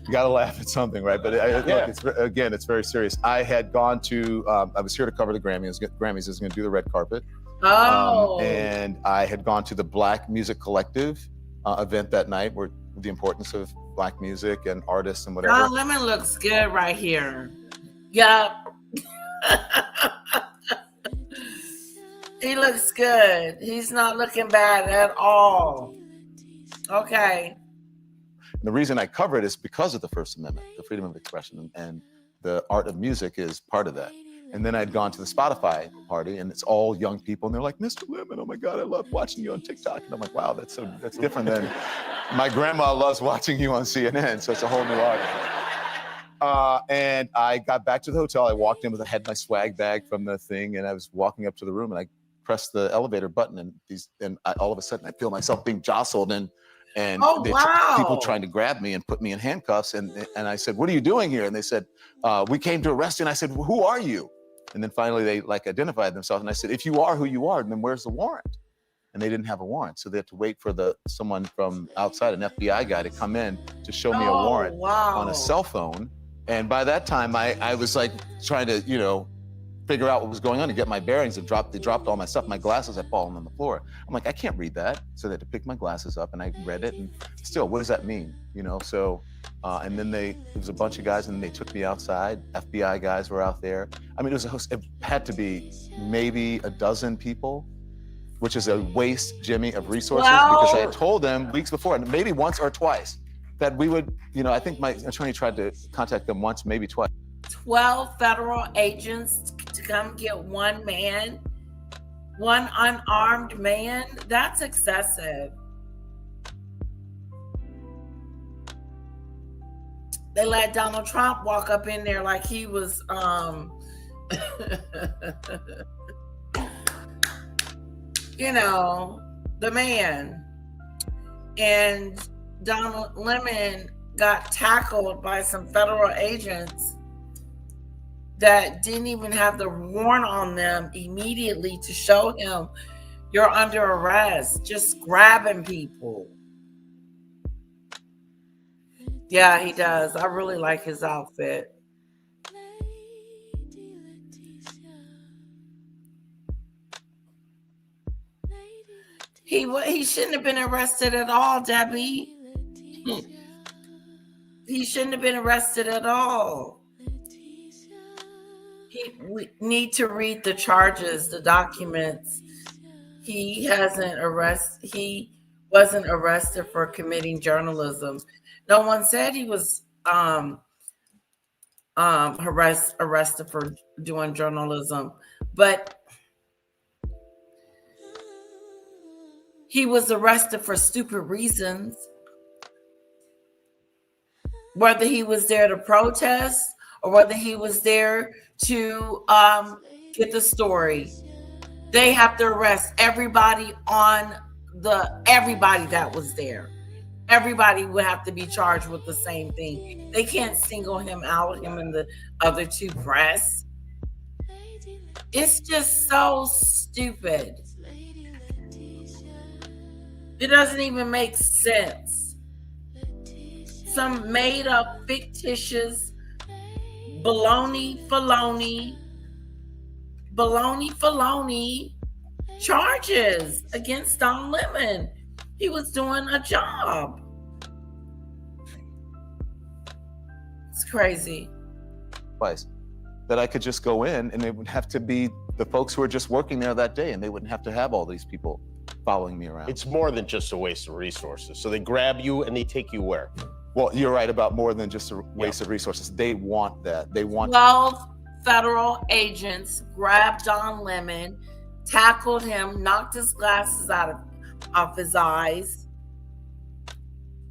You gotta laugh at something, right? But look, it's very serious. I had gone to, I was here to cover the Grammys. Grammys is gonna do the red carpet. Oh. And I had gone to the Black Music Collective event that night, where the importance of Black music and artists and whatever. John Lemon looks good right here. Yup. He looks good. He's not looking bad at all. Okay. The reason I cover it is because of the First Amendment, the freedom of expression, and the art of music is part of that. And then I'd gone to the Spotify party, and it's all young people, and they're like, "Mr. Lemon, oh my God, I love watching you on TikTok." And I'm like, "Wow, that's different than my grandma loves watching you on CNN." So it's a whole new art. And I got back to the hotel. I walked in I had my swag bag from the thing, and I was walking up to the room, and I pressed the elevator button, and all of a sudden I feel myself being jostled, and And Oh, wow. people trying to grab me and put me in handcuffs. And I said, "What are you doing here?" And they said, "We came to arrest you." And I said, well, "Who are you?" And then finally they like identified themselves. And I said, "If you are who you are, then where's the warrant?" And they didn't have a warrant. So they had to wait for someone from outside, an FBI guy, to come in to show me a warrant on a cell phone. And by that time, I was like trying to, figure out what was going on to get my bearings. They dropped all my stuff. My glasses had fallen on the floor. I'm like, I can't read that. So they had to pick my glasses up, and I read it. And still, what does that mean? So, and then there was a bunch of guys, and they took me outside. FBI guys were out there. I mean, it had to be maybe a dozen people, which is a waste, Jimmy, of resources, because I had told them weeks before, and maybe once or twice, that we would, I think my attorney tried to contact them once, maybe twice. 12 federal agents to come get one man, one unarmed man. That's excessive. They let Donald Trump walk up in there like he was, the man. And Donald Lemon got tackled by some federal agents that didn't even have the warrant on them immediately to show him you're under arrest, just grabbing people. Yeah, he does. I really like his outfit. He shouldn't have been arrested at all, Debbie. He shouldn't have been arrested at all. We need to read the charges, the documents. He wasn't arrested for committing journalism. No one said he was arrested for doing journalism, but he was arrested for stupid reasons. Whether he was there to protest or whether he was there to get the story, they have to arrest everybody that was there. Everybody would have to be charged with the same thing. They can't single him out, him and the other two press. It's just so stupid. It doesn't even make sense. Some made up, fictitious, baloney charges against Don Lemon. He was doing a job. It's crazy. Twice. That I could just go in and it would have to be the folks who were just working there that day, and they wouldn't have to have all these people following me around. It's more than just a waste of resources. So they grab you and they take you where? Well, you're right about more than just a waste of resources. They want that. They want 12 federal agents grabbed Don Lemon, tackled him, knocked his glasses out of his eyes.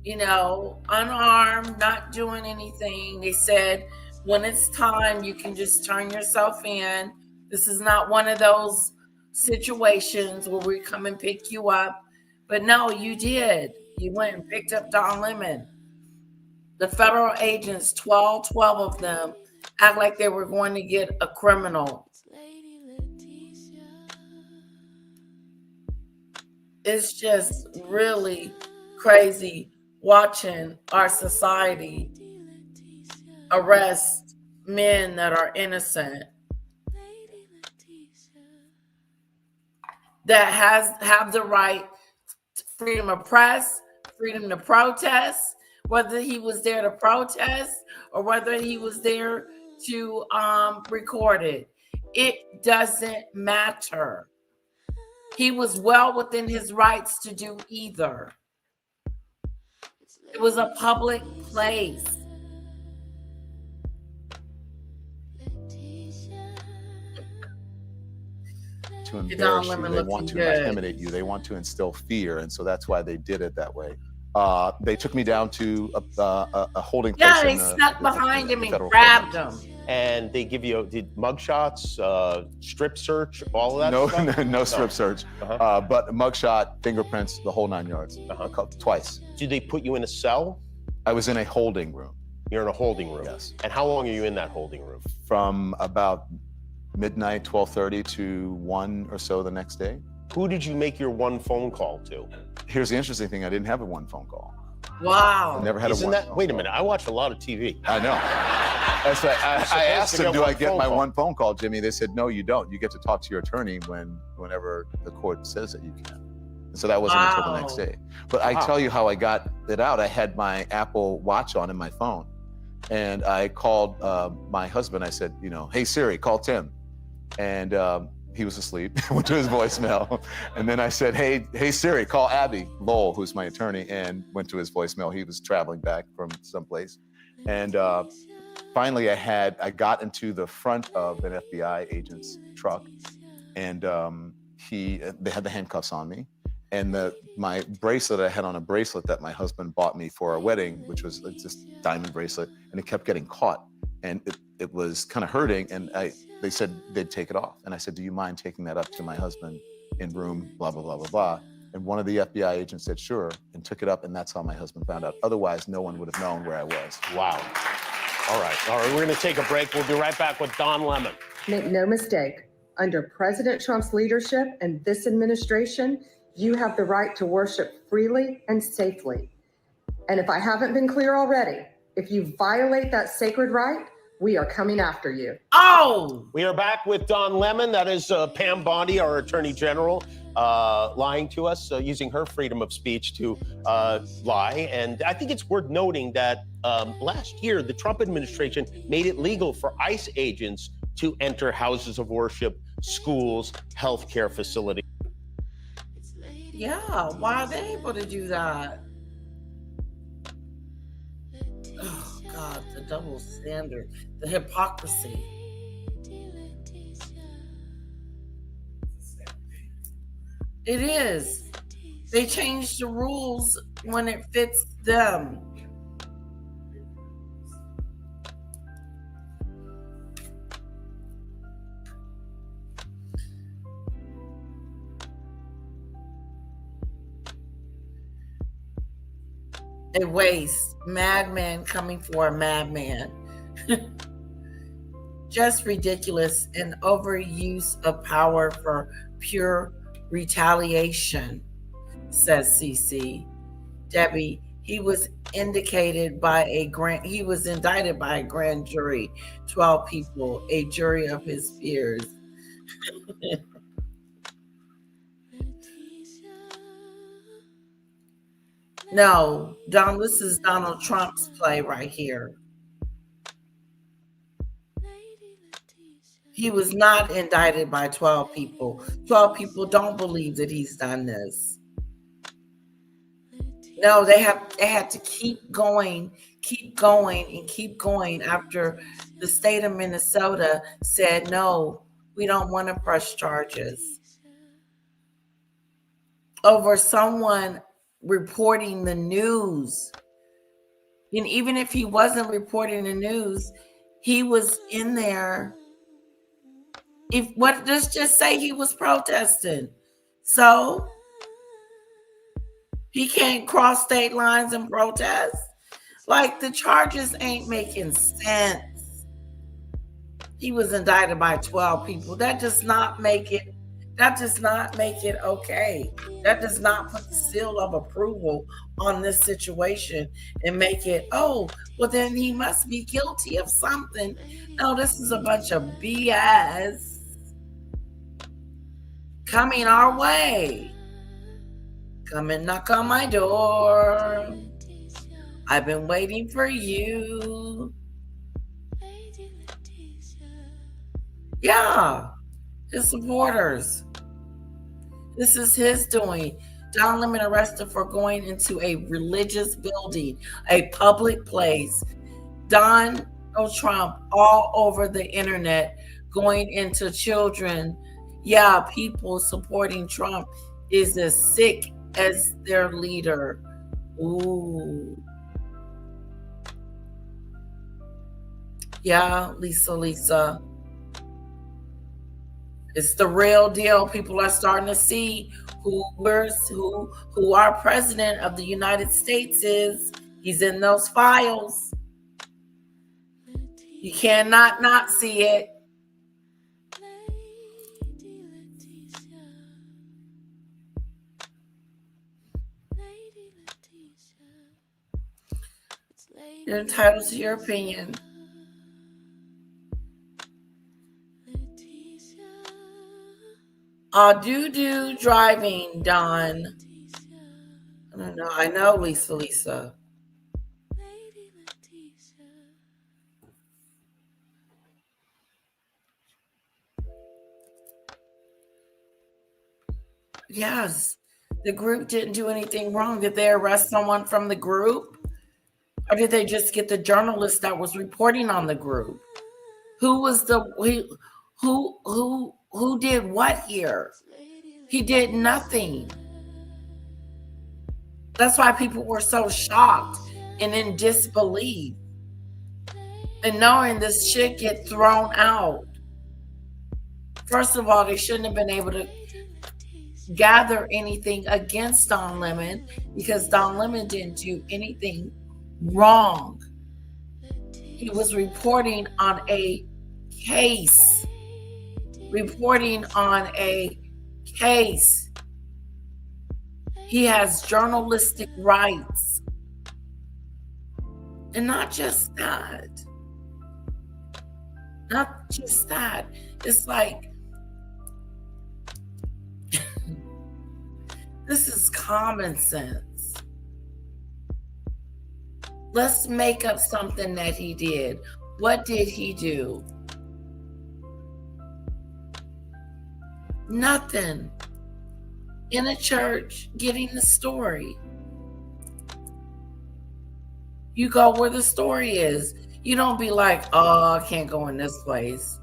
Unarmed, not doing anything. They said, when it's time, you can just turn yourself in. This is not one of those situations where we come and pick you up. But no, you did. You went and picked up Don Lemon. The federal agents, 12 of them, act like they were going to get a criminal. It's just really crazy watching our society arrest men that are innocent, that have the right, freedom of press, freedom to protest, whether he was there to protest or whether he was there to record it. It doesn't matter. He was well within his rights to do either. It was a public place. to embarrass you. They want to intimidate you. They want to instill fear, and so that's why they did it that way. They took me down to a holding place. Yeah, they snuck behind him and grabbed him. and they give you mugshots, strip search, all of that No, stuff? no strip search, Uh-huh. but mugshot, fingerprints, the whole 9 yards. Twice. Did they put you in a cell? I was in a holding room. You're in a holding room? Yes. And how long are you in that holding room? From about midnight, 12:30 to 1 or so the next day. Who did you make your one phone call to? Here's the interesting thing. I didn't have a one phone call. Wow. I never had Isn't a one that? phone Wait a call. minute. I watch a lot of TV. I know. That's right. I supposed asked to them, get do I one get phone my call." one phone call, Jimmy? They said, no, you don't. You get to talk to your attorney whenever the court says that you can. And so that wasn't until the next Wow. day. But I Wow. tell you how I got it out. I had my Apple Watch on in my phone. And I called my husband. I said, hey, Siri, call Tim. And he was asleep, went to his voicemail. And then I said, hey, Siri, call Abby Lowell, who's my attorney, and went to his voicemail. He was traveling back from someplace. And finally, I got into the front of an FBI agent's truck, and they had the handcuffs on me. And my bracelet, I had on a bracelet that my husband bought me for our wedding, which was this diamond bracelet, and it kept getting caught. And it was kind of hurting, and they said they'd take it off. And I said, do you mind taking that up to my husband in room blah, blah, blah, blah, blah. And one of the FBI agents said, sure, and took it up, and that's how my husband found out. Otherwise, no one would have known where I was. Wow. All right. We're going to take a break. We'll be right back with Don Lemon. Make no mistake, under President Trump's leadership and this administration, you have the right to worship freely and safely. And if I haven't been clear already, if you violate that sacred right, we are coming after you. Oh! We are back with Don Lemon. That is Pam Bondi, our Attorney General, lying to us, using her freedom of speech to lie. And I think it's worth noting that last year, the Trump administration made it legal for ICE agents to enter houses of worship, schools, healthcare facilities. Yeah, why are they able to do that? Oh, God, the double standard, the hypocrisy. It is. They change the rules when it fits them. A waste. Madman coming for a madman. Just ridiculous and overuse of power for pure retaliation, says CC. Debbie, he was indicted by a grand jury, 12 people, a jury of his peers. No, Don, this is Donald Trump's play right here. He was not indicted by 12 people. 12 people don't believe that he's done this. No, they had to keep going after the state of Minnesota said, no, we don't want to press charges over someone reporting the news. And even if he wasn't reporting the news, he was in there. Let's just say he was protesting. So he can't cross state lines and protest. Like, the charges ain't making sense. He was indicted by 12 people. That does not make it okay. That does not put the seal of approval on this situation and make it, oh, well, then he must be guilty of something. No, this is a bunch of BS coming our way. Come and knock on my door. I've been waiting for you. Yeah, his supporters. This is his doing. Don Lemon arrested for going into a religious building, a public place. Donald Trump all over the internet going into children. Yeah, people supporting Trump is as sick as their leader. Ooh. Yeah, Lisa. It's the real deal. People are starting to see who our president of the United States is. He's in those files. You cannot not see it. Lady Leticia. Lady Leticia. It's Lady You're entitled to your opinion. Leticia. Do driving done. I don't know. I know Lisa. Lady Leticia. Yes. The group didn't do anything wrong. Did they arrest someone from the group? Or did they just get the journalist that was reporting on the group? Who was who did what here? He did nothing. That's why people were so shocked and in disbelief. And knowing this shit get thrown out. First of all, they shouldn't have been able to gather anything against Don Lemon because Don Lemon didn't do anything wrong. He was reporting on a case. He has journalistic rights. And not just that. It's like, this is common sense. Let's make up something that he did. What did he do? Nothing. In a church, getting the story. You go where the story is. You don't be like, oh, I can't go in this place.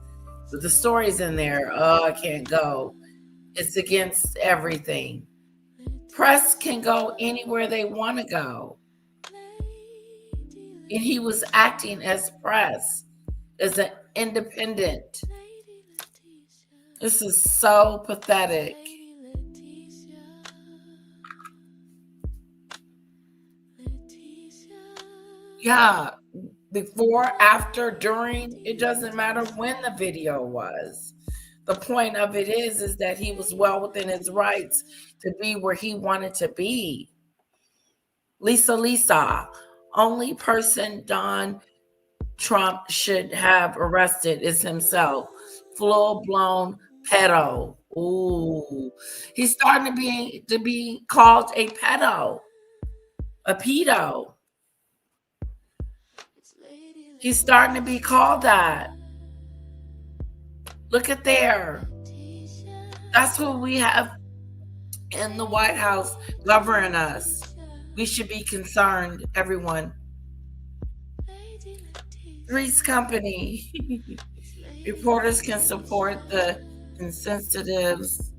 But the story's in there. Oh, I can't go. It's against everything. Press can go anywhere they want to go. And he was acting as press, as an independent. This is so pathetic. Yeah, before, after, during, it doesn't matter when the video was. The point of it is that he was well within his rights to be where he wanted to be. Lisa, only person Don Trump should have arrested is himself. Full-blown pedo. Ooh, he's starting to be called a pedo, a pedo. He's starting to be called that. Look at there. That's who we have in the White House governing us. We should be concerned, everyone. Three's Company. Reporters can support the insensitives.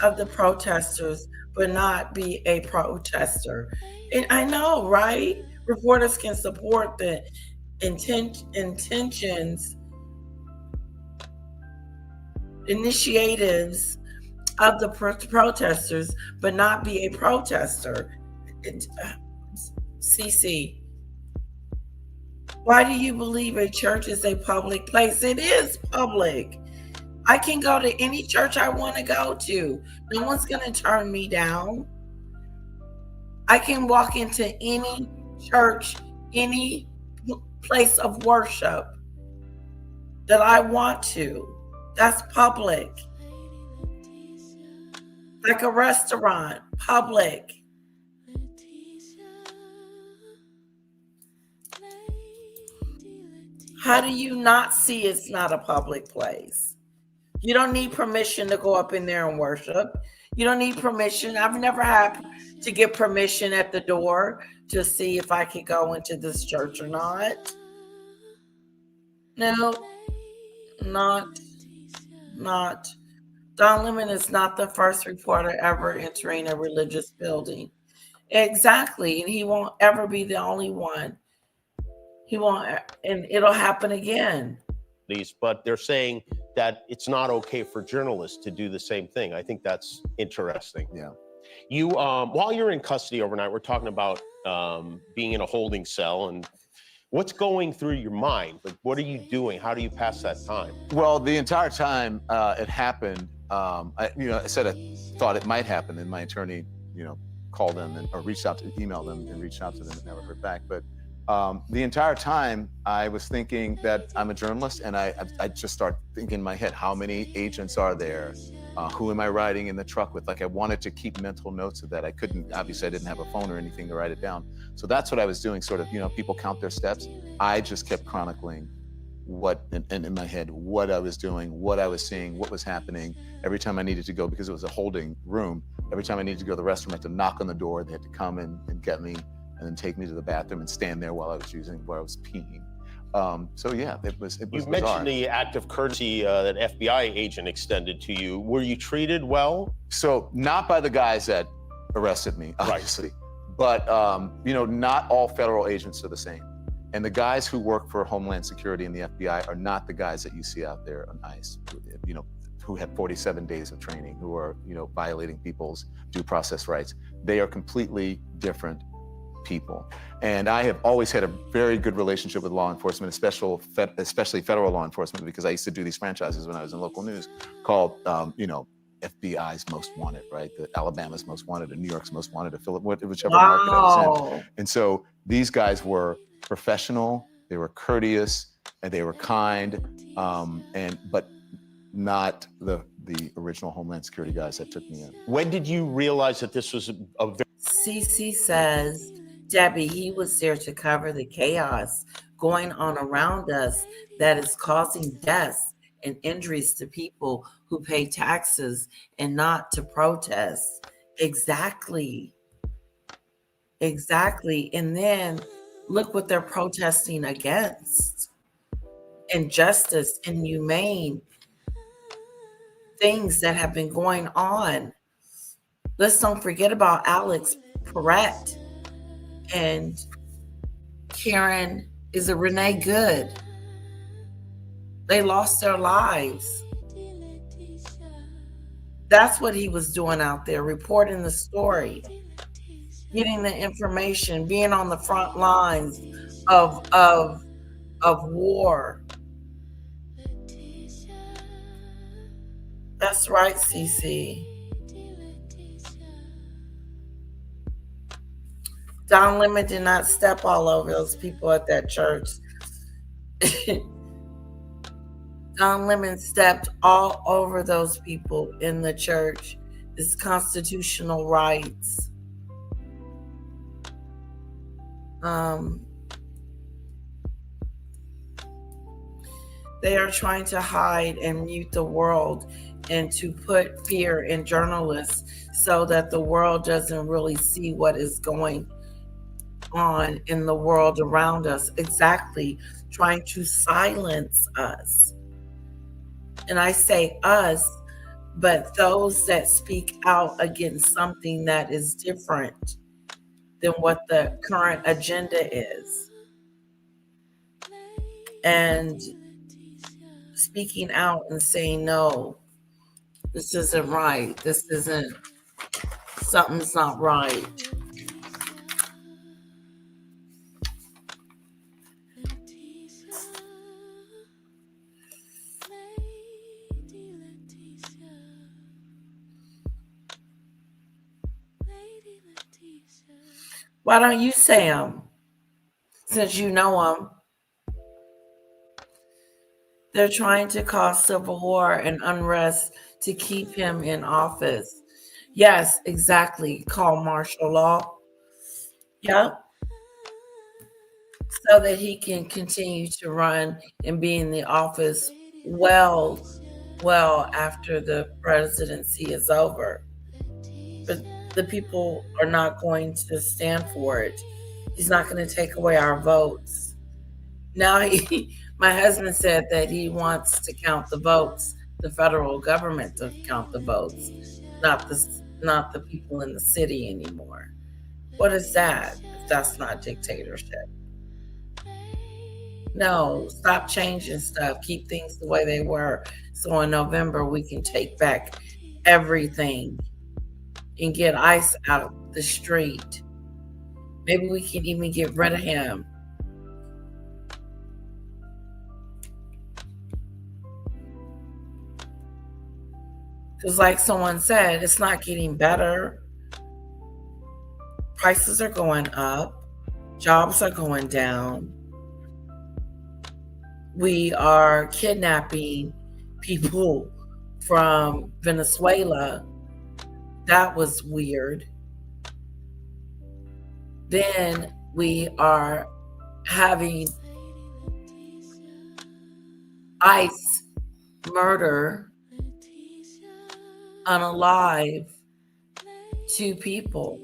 Of the protesters, but not be a protester. And I know, right? Reporters can support the intentions, initiatives of the protesters, but not be a protester. CC, why do you believe a church is a public place? It is public. I can go to any church I want to go to. No one's going to turn me down. I can walk into any church, any place of worship that I want to. That's public. Like a restaurant, public. How do you not see it's not a public place? You don't need permission to go up in there and worship. You don't need permission. I've never had to get permission at the door to see if I could go into this church or not. No, not. Don Lemon is not the first reporter ever entering a religious building. Exactly. And he won't ever be the only one. He won't, and it'll happen again. But they're saying that it's not okay for journalists to do the same thing. I think that's interesting. Yeah. You, while you're in custody overnight, we're talking about being in a holding cell, and what's going through your mind? Like, what are you doing? How do you pass that time? Well, the entire time it happened, I said I thought it might happen, and my attorney, called them or emailed them and reached out to them and never heard back. But the entire time I was thinking that I'm a journalist, and I just start thinking in my head, how many agents are there? Who am I riding in the truck with? Like, I wanted to keep mental notes of that. I couldn't, obviously I didn't have a phone or anything to write it down. So that's what I was doing, sort of, people count their steps. I just kept chronicling in my head, what I was doing, what I was seeing, what was happening. Every time I needed to go, because it was a holding room, every time I needed to go to the restroom, I had to knock on the door. They had to come and get me and then take me to the bathroom and stand there while I was peeing. So yeah, it was You bizarre. mentioned the act of courtesy that FBI agent extended to you. Were you treated well? So not by the guys that arrested me, obviously, but not all federal agents are the same. And the guys who work for Homeland Security and the FBI are not the guys that you see out there on ICE, who have 47 days of training, who are, violating people's due process rights. They are completely different people. And I have always had a very good relationship with law enforcement, especially federal law enforcement, because I used to do these franchises when I was in local news called, FBI's Most Wanted, right? The Alabama's Most Wanted, and New York's Most Wanted, whichever market I was in. And so these guys were professional, they were courteous, and they were kind, but not the original Homeland Security guys that took me in. When did you realize that this was a very... Cece says, Debbie, he was there to cover the chaos going on around us that is causing deaths and injuries to people who pay taxes and not to protest. Exactly. And then look what they're protesting against. Injustice, inhumane things that have been going on. Let's don't forget about Alex Perret and Karen, is it Renee Good? They lost their lives. That's what he was doing out there, reporting the story, getting the information, being on the front lines of war. That's right, Cece. Don Lemon did not step all over those people at that church. Don Lemon stepped all over those people in the church. It's constitutional rights. They are trying to hide and mute the world and to put fear in journalists so that the world doesn't really see what is going on in the world around us. Exactly, trying to silence us. And I say us, but those that speak out against something that is different than what the current agenda is. And speaking out and saying, no, this isn't right. Something's not right. Why don't you say them? Since you know them. They're trying to cause civil war and unrest to keep him in office. Yes, exactly. Call martial law. Yep. So that he can continue to run and be in the office well after the presidency is over. But the people are not going to stand for it. He's not going to take away our votes. Now my husband said that he wants to count the votes, the federal government to count the votes, not the people in the city anymore. What is that if that's not dictatorship? No, stop changing stuff. Keep things the way they were. So in November, we can take back everything and get ICE out the street. Maybe we can even get rid of him. Because like someone said, it's not getting better. Prices are going up. Jobs are going down. We are kidnapping people from Venezuela. That was weird. Then we are having ICE murder unalive 2 people.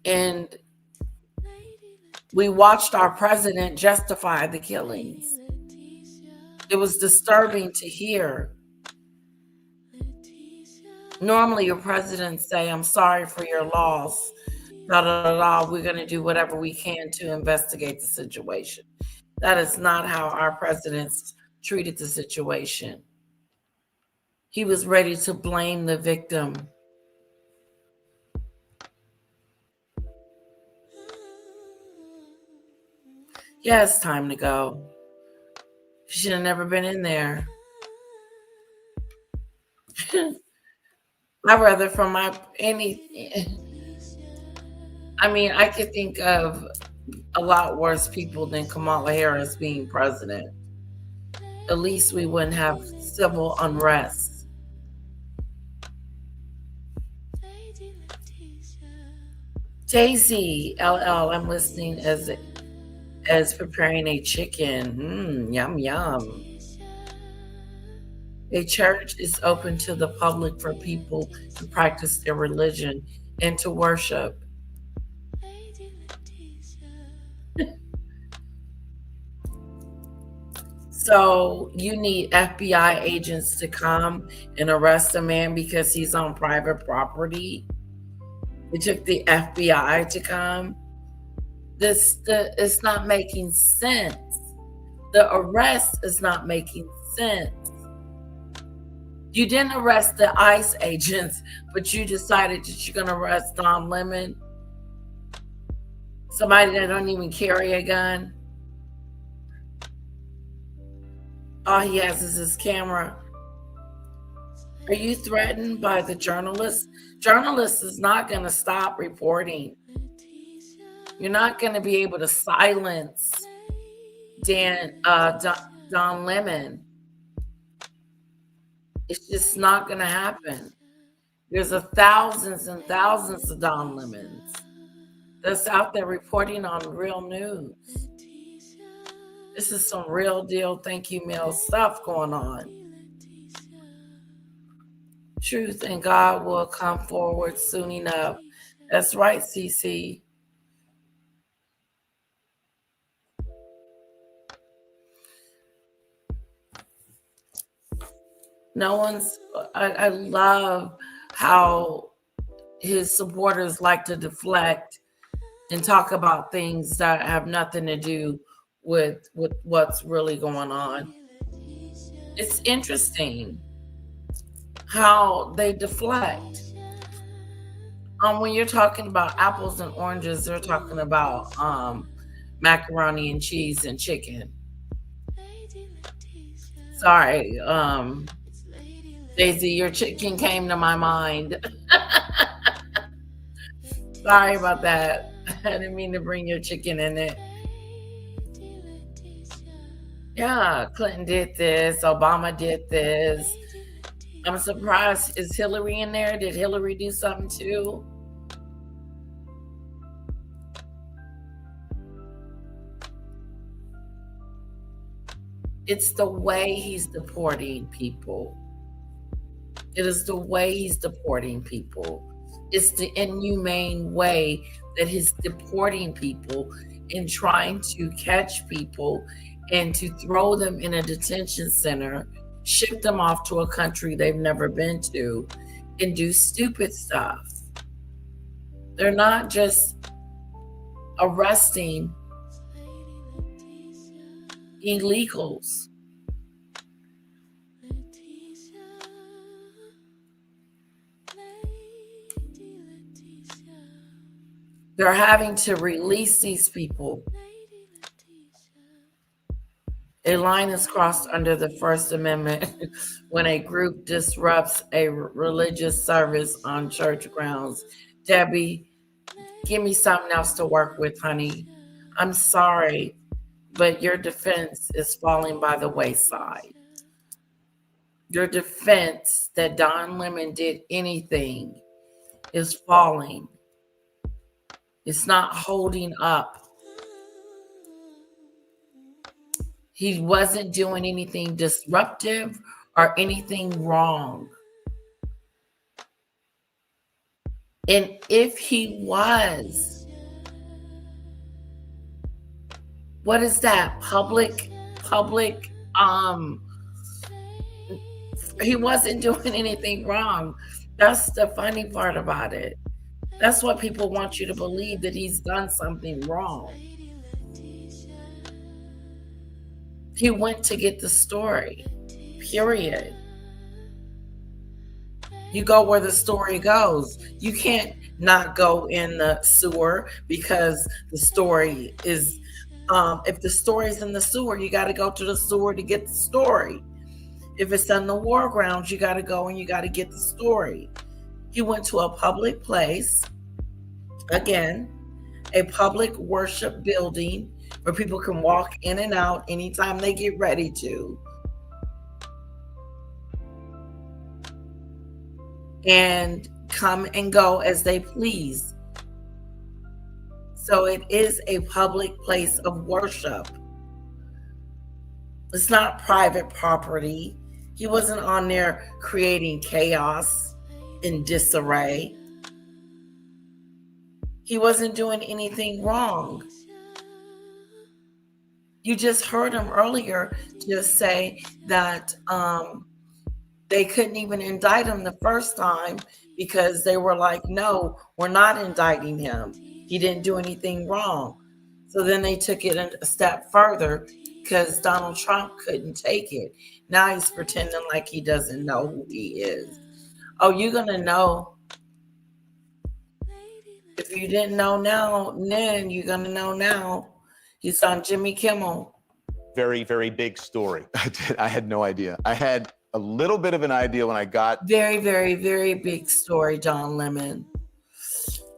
And we watched our president justify the killings. It was disturbing to hear. Normally, your president say, "I'm sorry for your loss. Da, da, da, da. We're going to do whatever we can to investigate the situation." That is not how our presidents treated the situation. He was ready to blame the victim. Yeah, it's time to go. She should have never been in there. I'd rather from I could think of a lot worse people than Kamala Harris being president. At least we wouldn't have civil unrest. Daisy LL, I'm listening as preparing a chicken. Yum yum. A church is open to the public for people to practice their religion and to worship. So you need FBI agents to come and arrest a man because he's on private property. It took the FBI to come. It's not making sense. The arrest is not making sense. You didn't arrest the ICE agents, but you decided that you're going to arrest Don Lemon, somebody that don't even carry a gun. All he has is his camera. Are you threatened by the journalist? Journalist is not going to stop reporting. You're not going to be able to silence Don Lemon. It's just not going to happen. There's thousands and thousands of Don Lemons that's out there reporting on real news. This is some real deal, thank you, Mel stuff going on. Truth and God will come forward soon enough. That's right, CC. I love how his supporters like to deflect and talk about things that have nothing to do with what's really going on. It's interesting how they deflect. When you're talking about apples and oranges, they're talking about macaroni and cheese and chicken. Sorry, Daisy, your chicken came to my mind. Sorry about that. I didn't mean to bring your chicken in it. Yeah, Clinton did this. Obama did this. I'm surprised. Is Hillary in there? Did Hillary do something too? It's the way he's deporting people. It is the way he's deporting people. It's the inhumane way that he's deporting people and trying to catch people and to throw them in a detention center, ship them off to a country they've never been to, and do stupid stuff. They're not just arresting illegals. They're having to release these people. A line is crossed under the First Amendment when a group disrupts a religious service on church grounds. Debbie, give me something else to work with, honey. I'm sorry, but your defense is falling by the wayside. Your defense that Don Lemon did anything is falling. It's not holding up. He wasn't doing anything disruptive or anything wrong. And if he was, what is that? Public, he wasn't doing anything wrong. That's the funny part about it. That's what people want you to believe, that he's done something wrong. He went to get the story, period. You go where the story goes. You can't not go in the sewer because the story is, if the story's in the sewer, you got to go to the sewer to get the story. If it's on the war grounds, you got to go and you got to get the story. He went to a public place, again, a public worship building where people can walk in and out anytime they get ready to. And come and go as they please. So it is a public place of worship. It's not private property. He wasn't on there creating chaos and disarray. He wasn't doing anything wrong. You just heard him earlier just say that they couldn't even indict him the first time because they were like, no, we're not indicting him. He didn't do anything wrong. So then they took it a step further because Donald Trump couldn't take it. Now he's pretending like he doesn't know who he is. Oh, you're going to know. If you didn't know now, then you're going to know now. He's on Jimmy Kimmel. Very, very big story. I had no idea. I had a little bit of an idea when I got. Very, very, very big story, Don Lemon.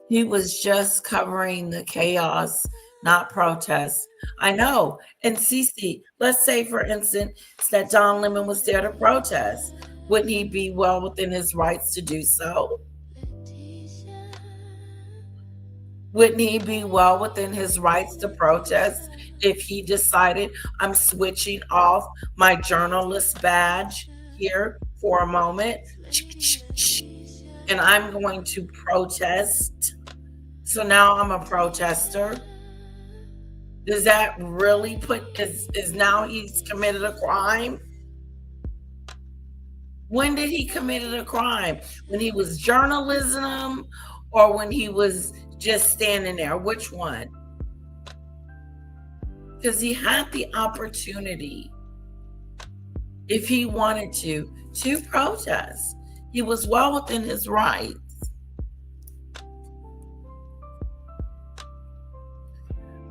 He was just covering the chaos, not protests. I know. And Cece, let's say, for instance, that Don Lemon was there to protest. Wouldn't he be well within his rights to do so? Wouldn't he be well within his rights to protest if he decided, I'm switching off my journalist badge here for a moment and I'm going to protest? So now I'm a protester. Does that really is now he's committed a crime? When did he commit a crime? When he was journalism or when he was just standing there? Which one? Because he had the opportunity, if he wanted to protest. He was well within his rights.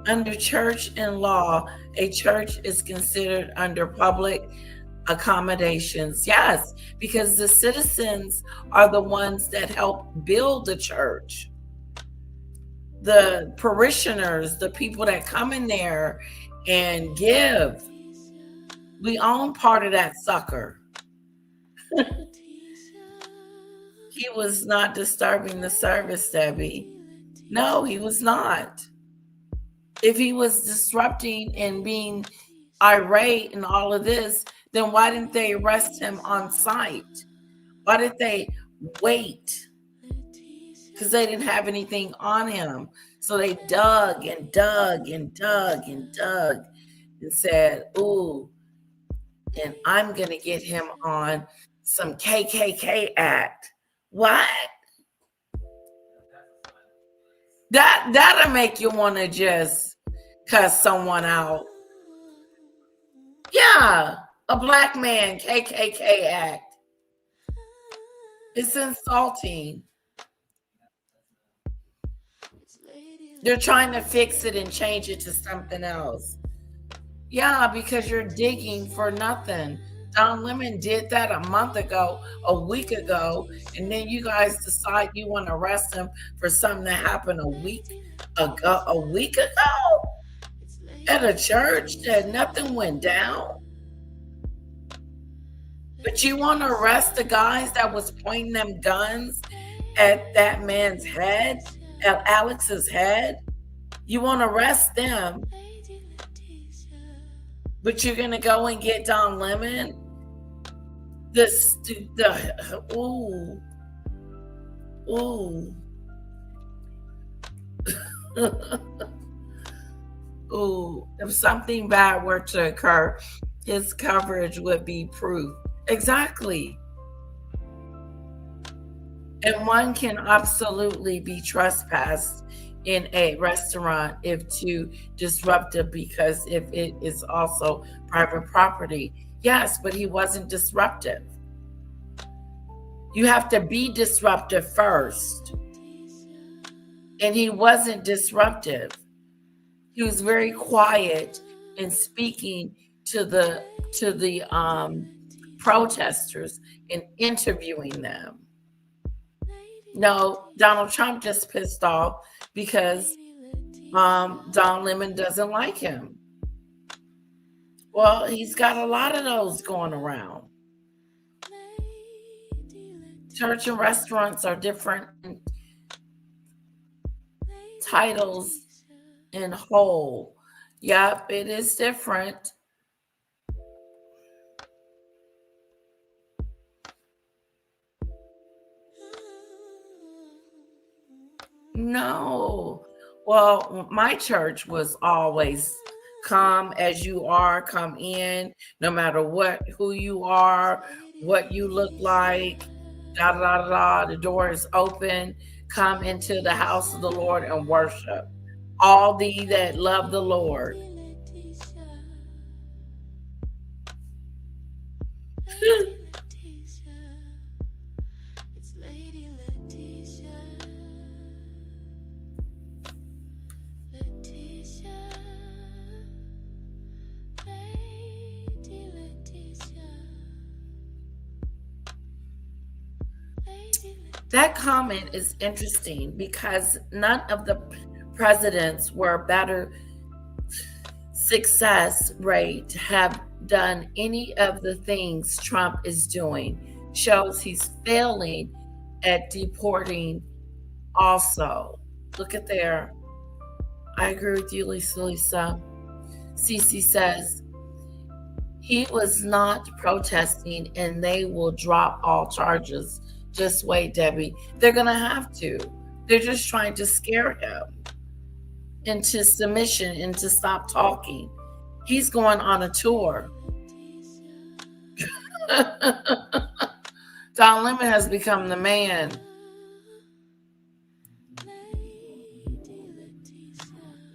Under church and law, a church is considered under public accommodations. Yes, because the citizens are the ones that help build the church. The parishioners, the people that come in there and give, we own part of that sucker. He was not disturbing the service, Debbie. No, he was not. If he was disrupting and being irate and all of this, then why didn't they arrest him on site? Why did they wait? Because they didn't have anything on him. So they dug and dug and dug and dug and said, ooh, and I'm going to get him on some KKK act. What? That'll make you want to just cuss someone out. Yeah, a black man KKK act. It's insulting. They're trying to fix it and change it to something else. Yeah, because you're digging for nothing. Don Lemon did that a month ago, a week ago, and then you guys decide you want to arrest him for something that happened a week ago. A week ago at a church that nothing went down. But you want to arrest the guys that was pointing them guns at that man's head, at Alex's head? You want to arrest them, but you're going to go and get Don Lemon? Ooh. Ooh. If something bad were to occur, his coverage would be proof. Exactly. And one can absolutely be trespassed in a restaurant if too disruptive, because if it is also private property. Yes, but he wasn't disruptive. You have to be disruptive first. And he wasn't disruptive. He was very quiet in speaking to the protesters and interviewing them. No, Donald Trump just pissed off because Don Lemon doesn't like him. Well, he's got a lot of those going around. Church and restaurants are different titles in whole. Yep, it is different. No. Well, my church was always come as you are, come in, no matter who you are, what you look like, da da da da. The door is open. Come into the house of the Lord and worship. All thee that love the Lord. That comment is interesting because none of the presidents were better success rate have done any of the things Trump is doing. Shows he's failing at deporting also. Look at there. I agree with you, Lisa. Cece says, he was not protesting and they will drop all charges. Just wait, Debbie. They're going to have to. They're just trying to scare him into submission and to stop talking. He's going on a tour. Don Lemon has become the man.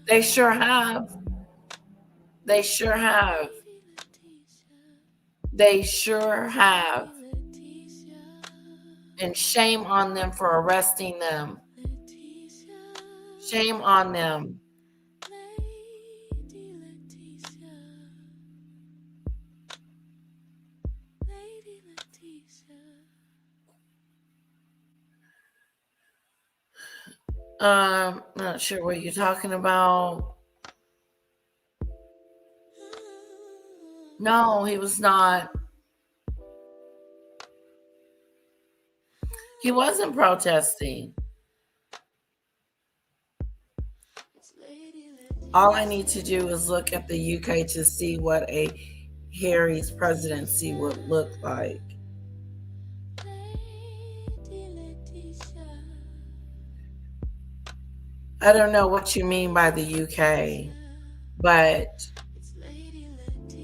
They sure have. They sure have. They sure have. And shame on them for arresting them. Shame on them. Not sure what you're talking about. No, he was not. He wasn't protesting. All I need to do is look at the UK to see what a Harry's presidency would look like. I don't know what you mean by the UK, but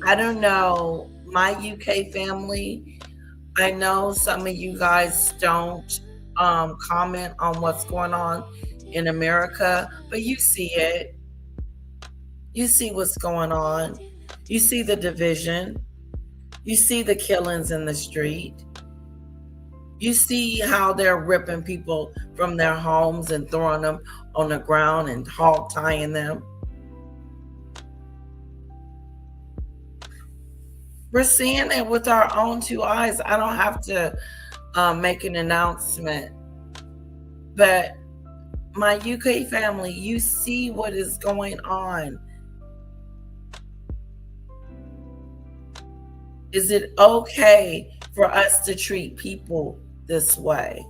I don't know. My UK family, I know some of you guys don't comment on what's going on in America, but you see it. You see what's going on. You see the division. You see the killings in the street. You see how they're ripping people from their homes and throwing them on the ground and hog tying them. We're seeing it with our own two eyes. I don't have to make an announcement. But my UK family, you see what is going on. Is it okay for us to treat people this way?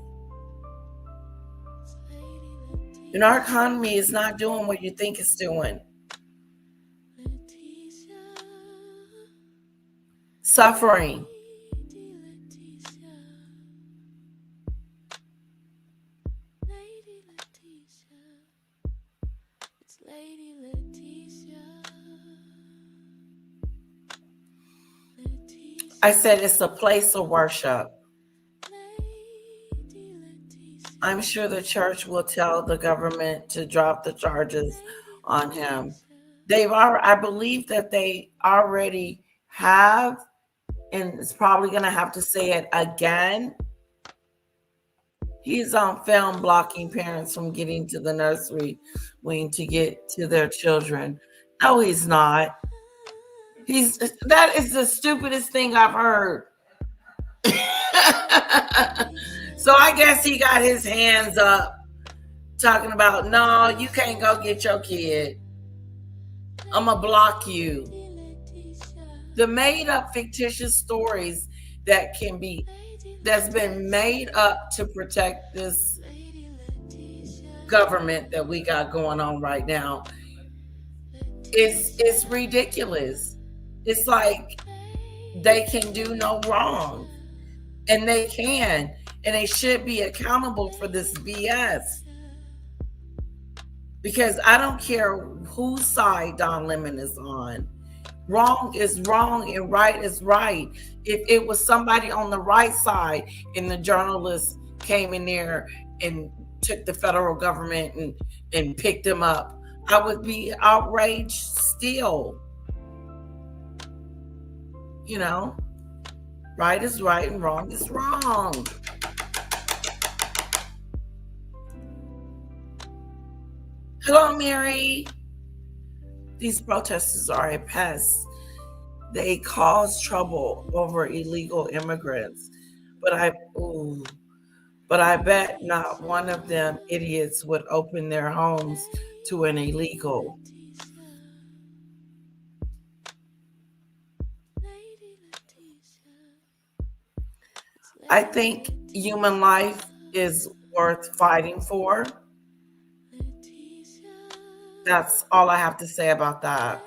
And our economy is not doing what you think it's doing. Suffering. I said it's a place of worship. I'm sure the church will tell the government to drop the charges on him. I believe that they already have, and it's probably going to have to say it again. He's on film blocking parents from getting to the nursery wing to get to their children. No, he's not. That is the stupidest thing I've heard. So I guess he got his hands up talking about, no, you can't go get your kid. I'm going to block you. The made up fictitious stories that's been made up to protect this government that we got going on right now is ridiculous. It's like they can do no wrong. And they can. And they should be accountable for this BS. Because I don't care whose side Don Lemon is on. Wrong is wrong and right is right. If it was somebody on the right side and the journalists came in there and took the federal government and picked them up, I would be outraged still. You know, right is right and wrong is wrong. Hello, Mary. These protesters are a pest. They cause trouble over illegal immigrants. But I bet not one of them idiots would open their homes to an illegal. I think human life is worth fighting for. That's all I have to say about that.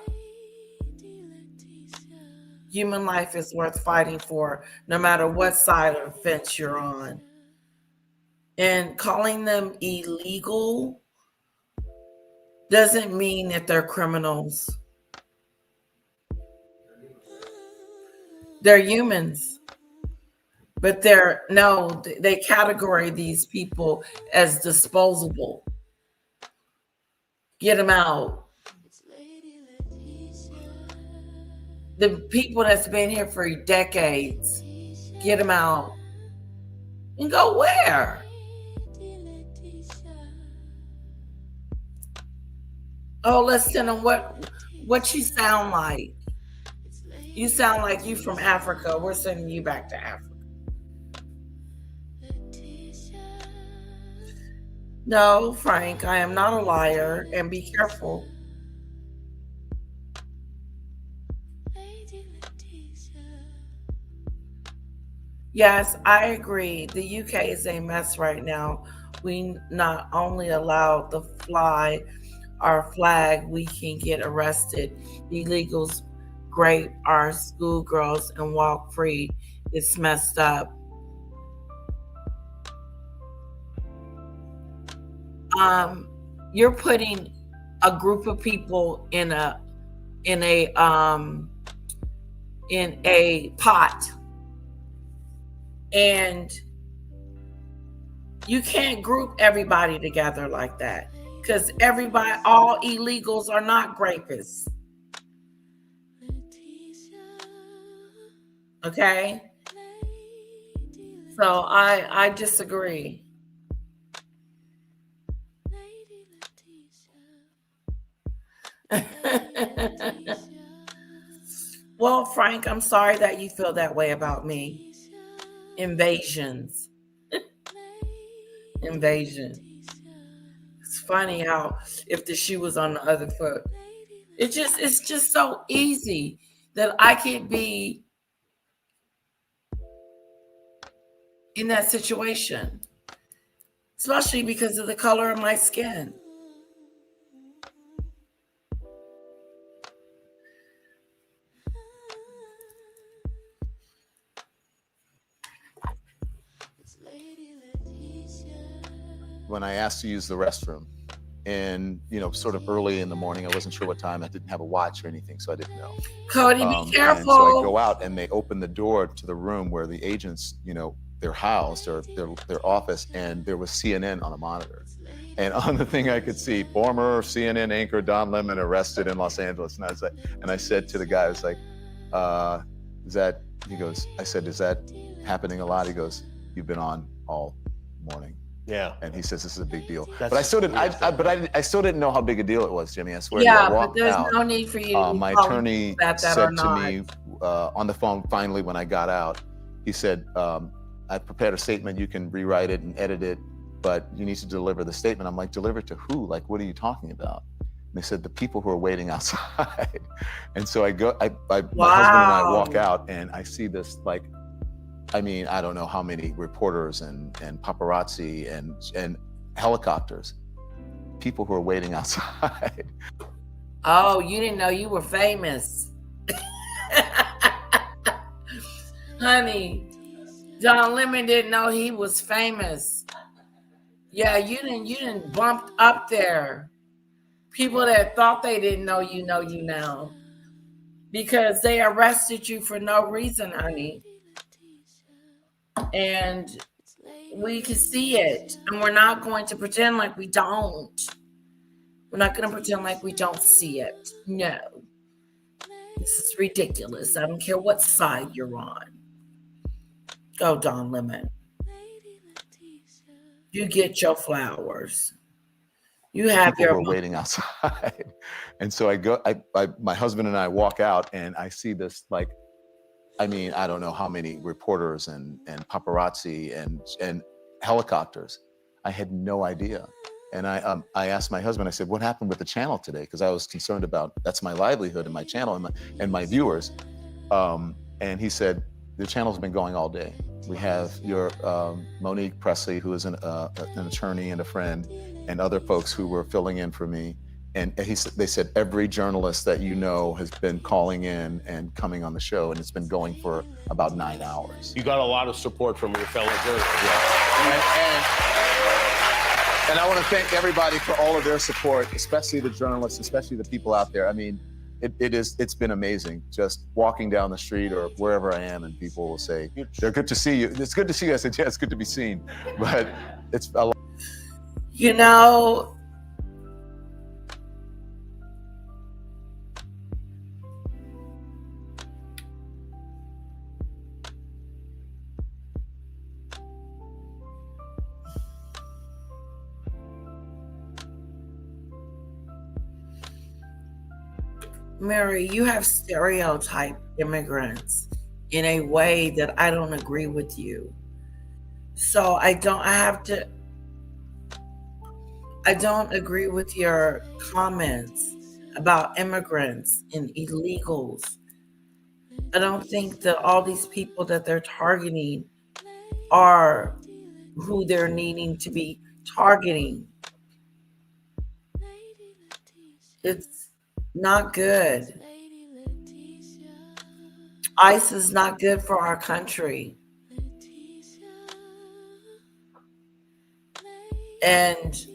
Human life is worth fighting for, no matter what side of the fence you're on. And calling them illegal doesn't mean that they're criminals. They're humans. But they categorize these people as disposable. Get them out. The people that's been here for decades, get them out. And go where? Oh, let's send them what you sound like. You sound like you from Africa. We're sending you back to Africa. No, Frank, I am not a liar, and be careful. Yes, I agree. The UK is a mess right now. We not only allow to fly our flag, we can get arrested. Illegals grape our schoolgirls and walk free. It's messed up. You're putting a group of people in a pot, and You can't group everybody together like that, because everybody, all illegals are not rapists. Okay? So I disagree. Well, Frank, I'm sorry that you feel that way about me. Invasions. Invasion. It's funny how if the shoe was on the other foot, it's just so easy that I could be in that situation, especially because of the color of my skin. When I asked to use the restroom, and sort of early in the morning, I wasn't sure what time. I didn't have a watch or anything, so I didn't know. Cody, be careful. And so I go out, and they open the door to the room where the agents, they're housed, or their office, and there was CNN on a monitor. And on the thing I could see, former CNN anchor Don Lemon arrested in Los Angeles. And I was like, and I said to the guy, I was like, is that, he goes, I said, is that happening a lot? He goes, you've been on all morning. Yeah. And he says this is a big deal. But I still didn't. I still didn't know how big a deal it was, Jimmy. I swear. Yeah, I walked but there's out, no need for you to my attorney said to me on the phone finally when I got out, he said, I prepared a statement. You can rewrite it and edit it, but you need to deliver the statement. I'm like, deliver to who? Like, what are you talking about? And they said, the people who are waiting outside. And so I go, my husband and I walk out, and I see this, like, I mean, I don't know how many reporters and paparazzi and helicopters, people who are waiting outside. Oh, you didn't know you were famous. Honey, Don Lemon didn't know he was famous. Yeah, you didn't bump up there. People that thought they didn't know you now. Because they arrested you for no reason, honey. And we can see it. And we're not going to pretend like we don't. We're not going to pretend like we don't see it. No. This is ridiculous. I don't care what side you're on. Go, Don Lemon. You get your flowers. You have people who are waiting outside. And so I go, my husband and I walk out, and I see this, like, I mean, I don't know how many reporters and paparazzi and helicopters. I had no idea. And I asked my husband, I said, what happened with the channel today? Because I was concerned about, that's my livelihood and my channel and my viewers. And he said, the channel's been going all day. We have your Monique Presley, who is an attorney and a friend, and other folks who were filling in for me. And they said every journalist that you know has been calling in and coming on the show, and it's been going for about 9 hours. You got a lot of support from your fellow journalists. Yeah. And I want to thank everybody for all of their support, especially the journalists, especially the people out there. I mean, it's been amazing just walking down the street or wherever I am, and people will say, they're good to see you. It's good to see you. I said, yeah, it's good to be seen. But it's a lot. You know, Mary, you have stereotyped immigrants in a way that I don't agree with you. So I don't agree with your comments about immigrants and illegals. I don't think that all these people that they're targeting are who they're needing to be targeting. It's not good. ICE is not good for our country. And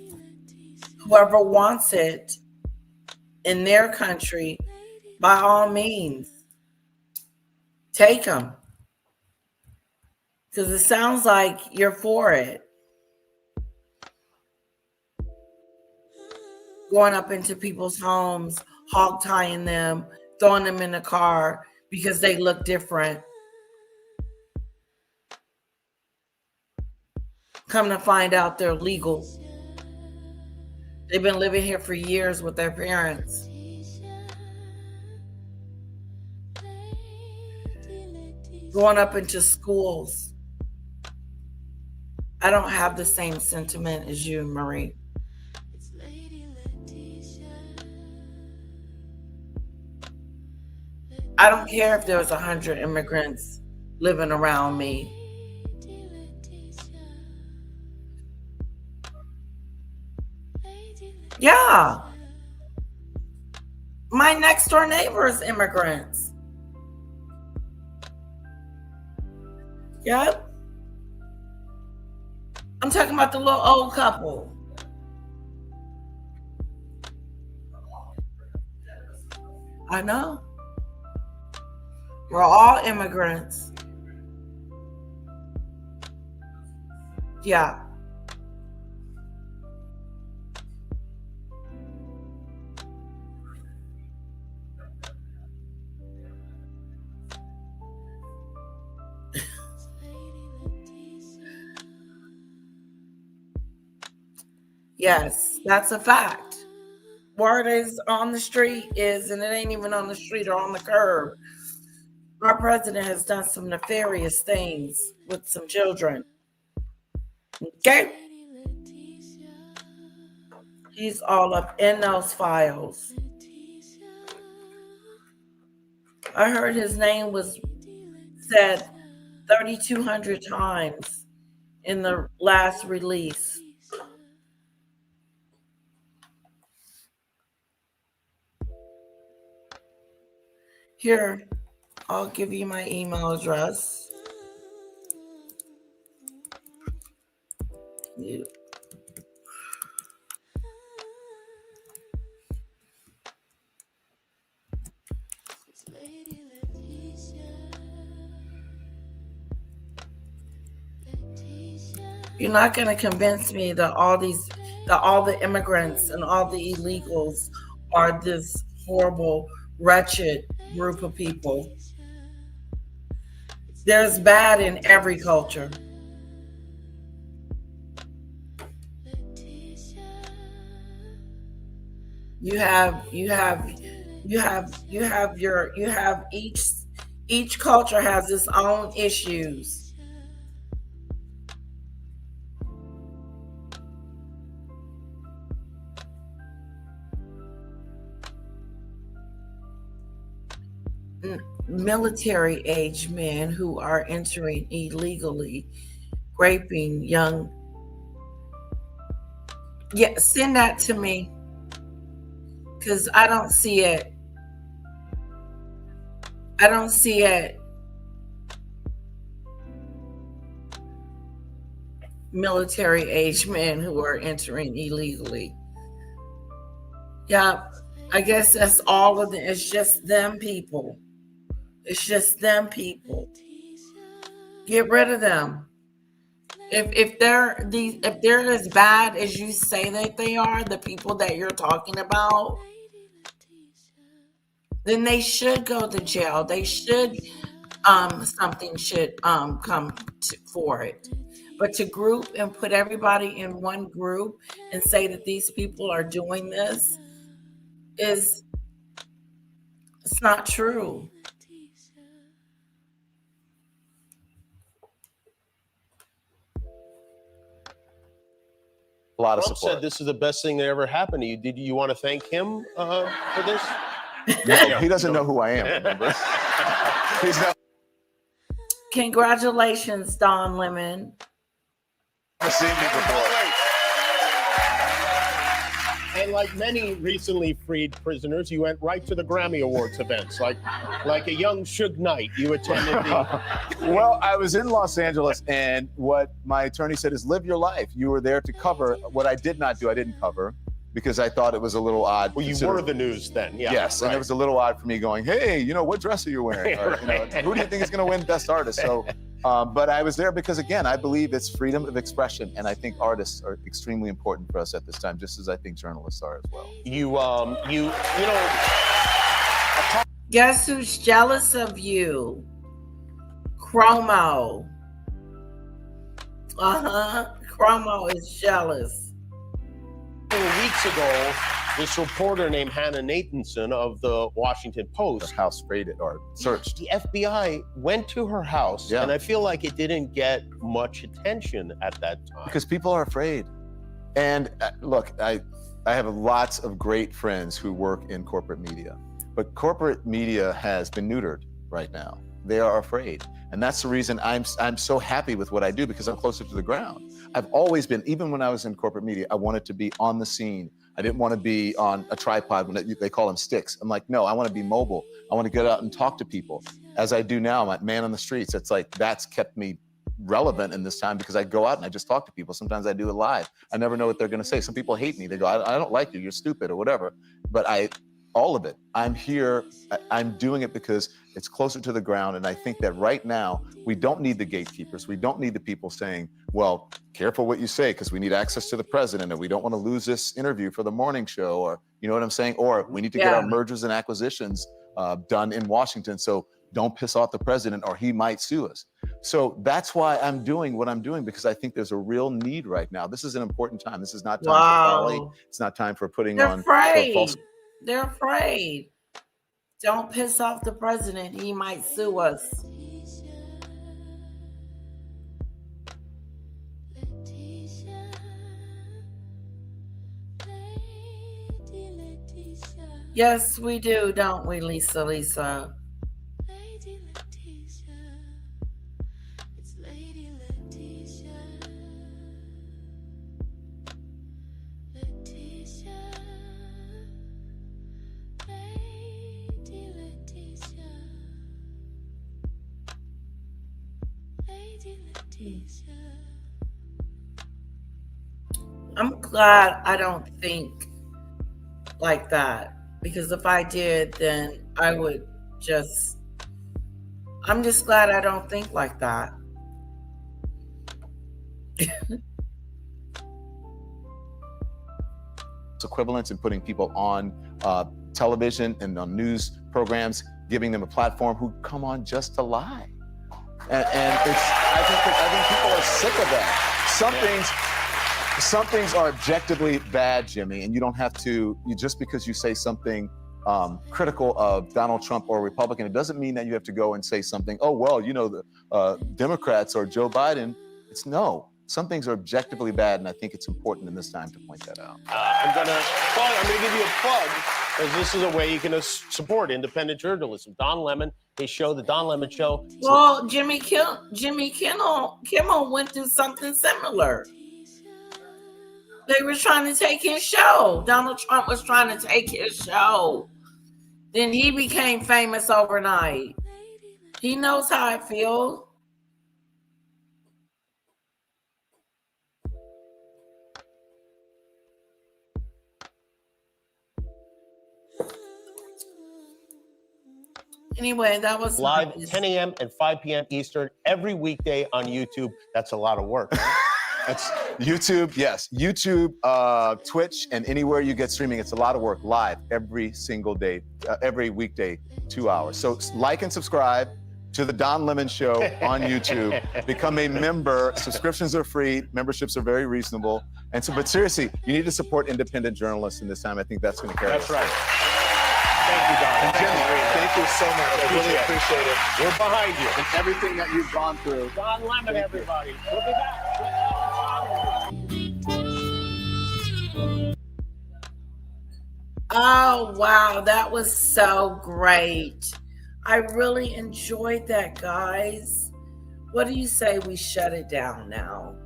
whoever wants it in their country, by all means, take them. Because it sounds like you're for it. going up into people's homes, hog tying them, throwing them in the car because they look different. Come to find out they're legal. They've been living here for years with their parents. Going up into schools. I don't have the same sentiment as you, Marie. I don't care if there was 100 immigrants living around me. Yeah. My next door neighbor is immigrants. Yep. I'm talking about the little old couple. I know. We're all immigrants. Yeah. Yes, that's a fact. Word is on the street is, and it ain't even on the street or on the curb. Our president has done some nefarious things with some children. Okay? He's all up in those files. I heard his name was said 3,200 times in the last release. Here, I'll give you my email address. You're not going to convince me that all the immigrants and all the illegals are this horrible, wretched group of people. There's bad in every culture. Each culture has its own issues. Military age men who are entering illegally, raping young. Yeah, send that to me because I don't see it. I don't see it. Military age men who are entering illegally. Yeah, I guess that's all of them. It's just them people. It's just them people. Get rid of them. If they're as bad as you say that they are, the people that you're talking about, then they should go to jail. They should something should come for it. But to group and put everybody in one group and say that these people are doing this it's not true. A lot of Trump support. said this is the best thing that ever happened to you. Did you want to thank him for this? No, he doesn't know who I am, remember? He's never Congratulations, Don Lemon. seen me before. And like many recently freed prisoners, you went right to the Grammy Awards events, like a young Suge Knight. You attended the. Well, I was in Los Angeles, and what my attorney said is live your life. You were there to cover. What I did not do, I didn't cover because I thought it was a little odd. Well, you were the news then, yeah. Yes, right. and it was a little odd for me going, hey, what dress are you wearing? Or, who do you think is going to win Best Artist? So But I was there because, again, I believe it's freedom of expression, and I think artists are extremely important for us at this time, just as I think journalists are as well. You know. Guess who's jealous of you? Chromo. Chromo is jealous. A couple of weeks ago, this reporter named Hannah Nathanson of the Washington Post, Her house raided or searched. the FBI went to her house, Yeah. and I feel like it didn't get much attention at that time. Because people are afraid. And look, I have lots of great friends who work in corporate media, but corporate media has been neutered right now. They are afraid. And that's the reason I'm so happy with what I do, because I'm closer to the ground. I've always been, even when I was in corporate media, I wanted to be on the scene. I didn't want to be on a tripod when they call them sticks. I'm like, no, I want to be mobile. I want to get out and talk to people. As I do now, I'm like man on the streets. It's like, that's kept me relevant in this time, because I go out and I just talk to people. Sometimes I do it live. I never know what they're going to say. Some people hate me. They go, I don't like you. You're stupid or whatever. But all of it. I'm here. I'm doing it because it's closer to the ground. And I think that right now, we don't need the gatekeepers. We don't need the people saying, well, careful what you say, because we need access to the president, and we don't want to lose this interview for the morning show, or you know what I'm saying? Or we need to get our mergers and acquisitions done in Washington. So don't piss off the president, or he might sue us. So that's why I'm doing what I'm doing, because I think there's a real need right now. This is an important time. This is not time for folly. It's not time for putting They're on afraid. false. They're afraid. Don't piss off the president. He might sue us. Yes, we do, don't we, Lisa? Lady Letitia. It's Lady Letitia. Letitia. Lady Letitia. Lady Letitia. I'm glad I don't think like that, because if I did, then I would I'm just glad I don't think like that. Equivalence in putting people on television and on news programs, giving them a platform who come on just to lie. And I think people are sick of that. Some things are objectively bad, Jimmy, and you don't have to, just because you say something critical of Donald Trump or a Republican, it doesn't mean that you have to go and say something, oh, well, you know, the Democrats or Joe Biden. No, some things are objectively bad, and I think it's important in this time to point that out. I'm gonna give you a plug, because this is a way you can support independent journalism. Don Lemon, his show, The Don Lemon Show. Well, Jimmy Kimmel went through something similar. They were trying to take his show. Donald Trump was trying to take his show. Then he became famous overnight. He knows how it feels. Anyway, that was live nice. 10 a.m. and 5 p.m. Eastern every weekday on YouTube. That's a lot of work. That's YouTube, yes. YouTube, Twitch, and anywhere you get streaming. It's a lot of work live every single day, every weekday, 2 hours. So like and subscribe to the Don Lemon Show on YouTube. Become a member. Subscriptions are free. Memberships are very reasonable. And so, but seriously, you need to support independent journalists in this time. I think that's going to carry us. That's right. Thank you, Don. Thank you so much. I really appreciate it. We're behind you. And everything that you've gone through. Don Lemon, everybody. We'll be back. Oh, wow. That was so great. I really enjoyed that, guys. What do you say we shut it down now?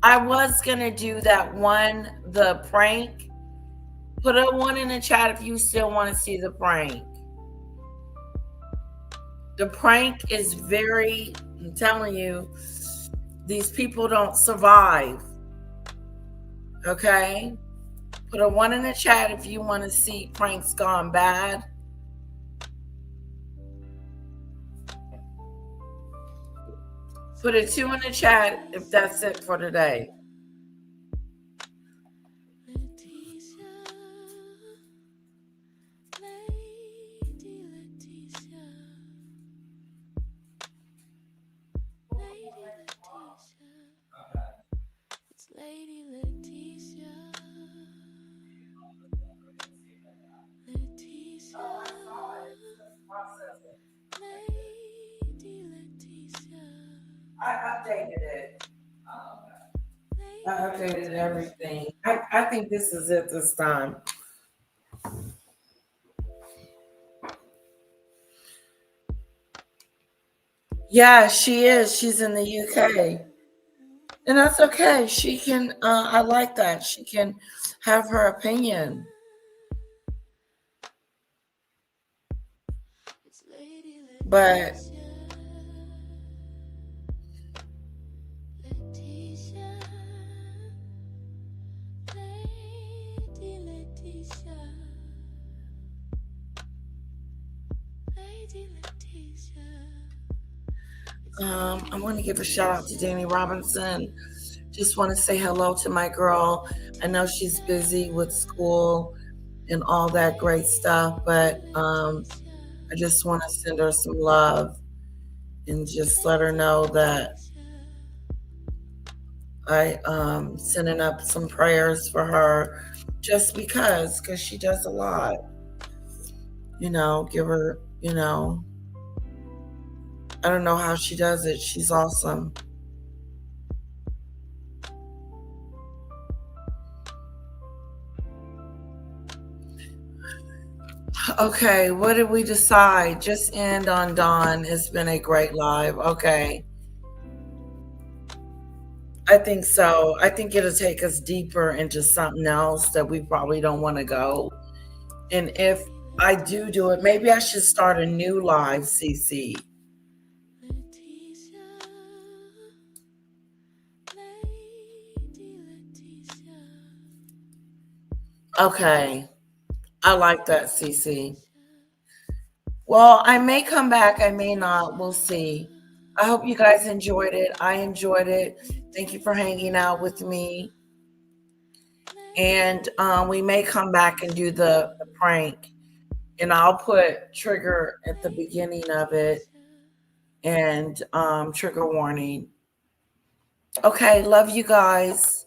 I was going to do that one, the prank. Put a one in the chat if you still want to see the prank. The prank is I'm telling you, these people don't survive. Okay? Put a one in the chat if you want to see pranks gone bad. Put a 2 in the chat if that's it for today. Leticia, Lady Leticia, Lady Leticia, it's Lady Leticia, Leticia, Lady Leticia. I updated it. I Lady updated Leticia. everything. I think this is it this time. Yeah, she is. She's in the UK. And that's okay. She can, I like that. She can have her opinion. It's Lady But Leticia, Leticia, Lady Leticia, Lady Leticia. It's I want to give a shout out to Danny Robinson. Just want to say hello to my girl. I know she's busy with school and all that great stuff, but I just want to send her some love and just let her know that I sending up some prayers for her just because she does a lot. Give her, I don't know how she does it. She's awesome. Okay, what did we decide? Just end on Dawn. It's been a great live. Okay. I think so. I think it'll take us deeper into something else that we probably don't want to go. And if I do it, maybe I should start a new live, CC. Leticia, Lady Leticia. Okay. I like that, CC. Well, I may come back. I may not. We'll see. I hope you guys enjoyed it. I enjoyed it. Thank you for hanging out with me. And we may come back and do the prank. And I'll put trigger at the beginning of it and trigger warning. Okay, love you guys.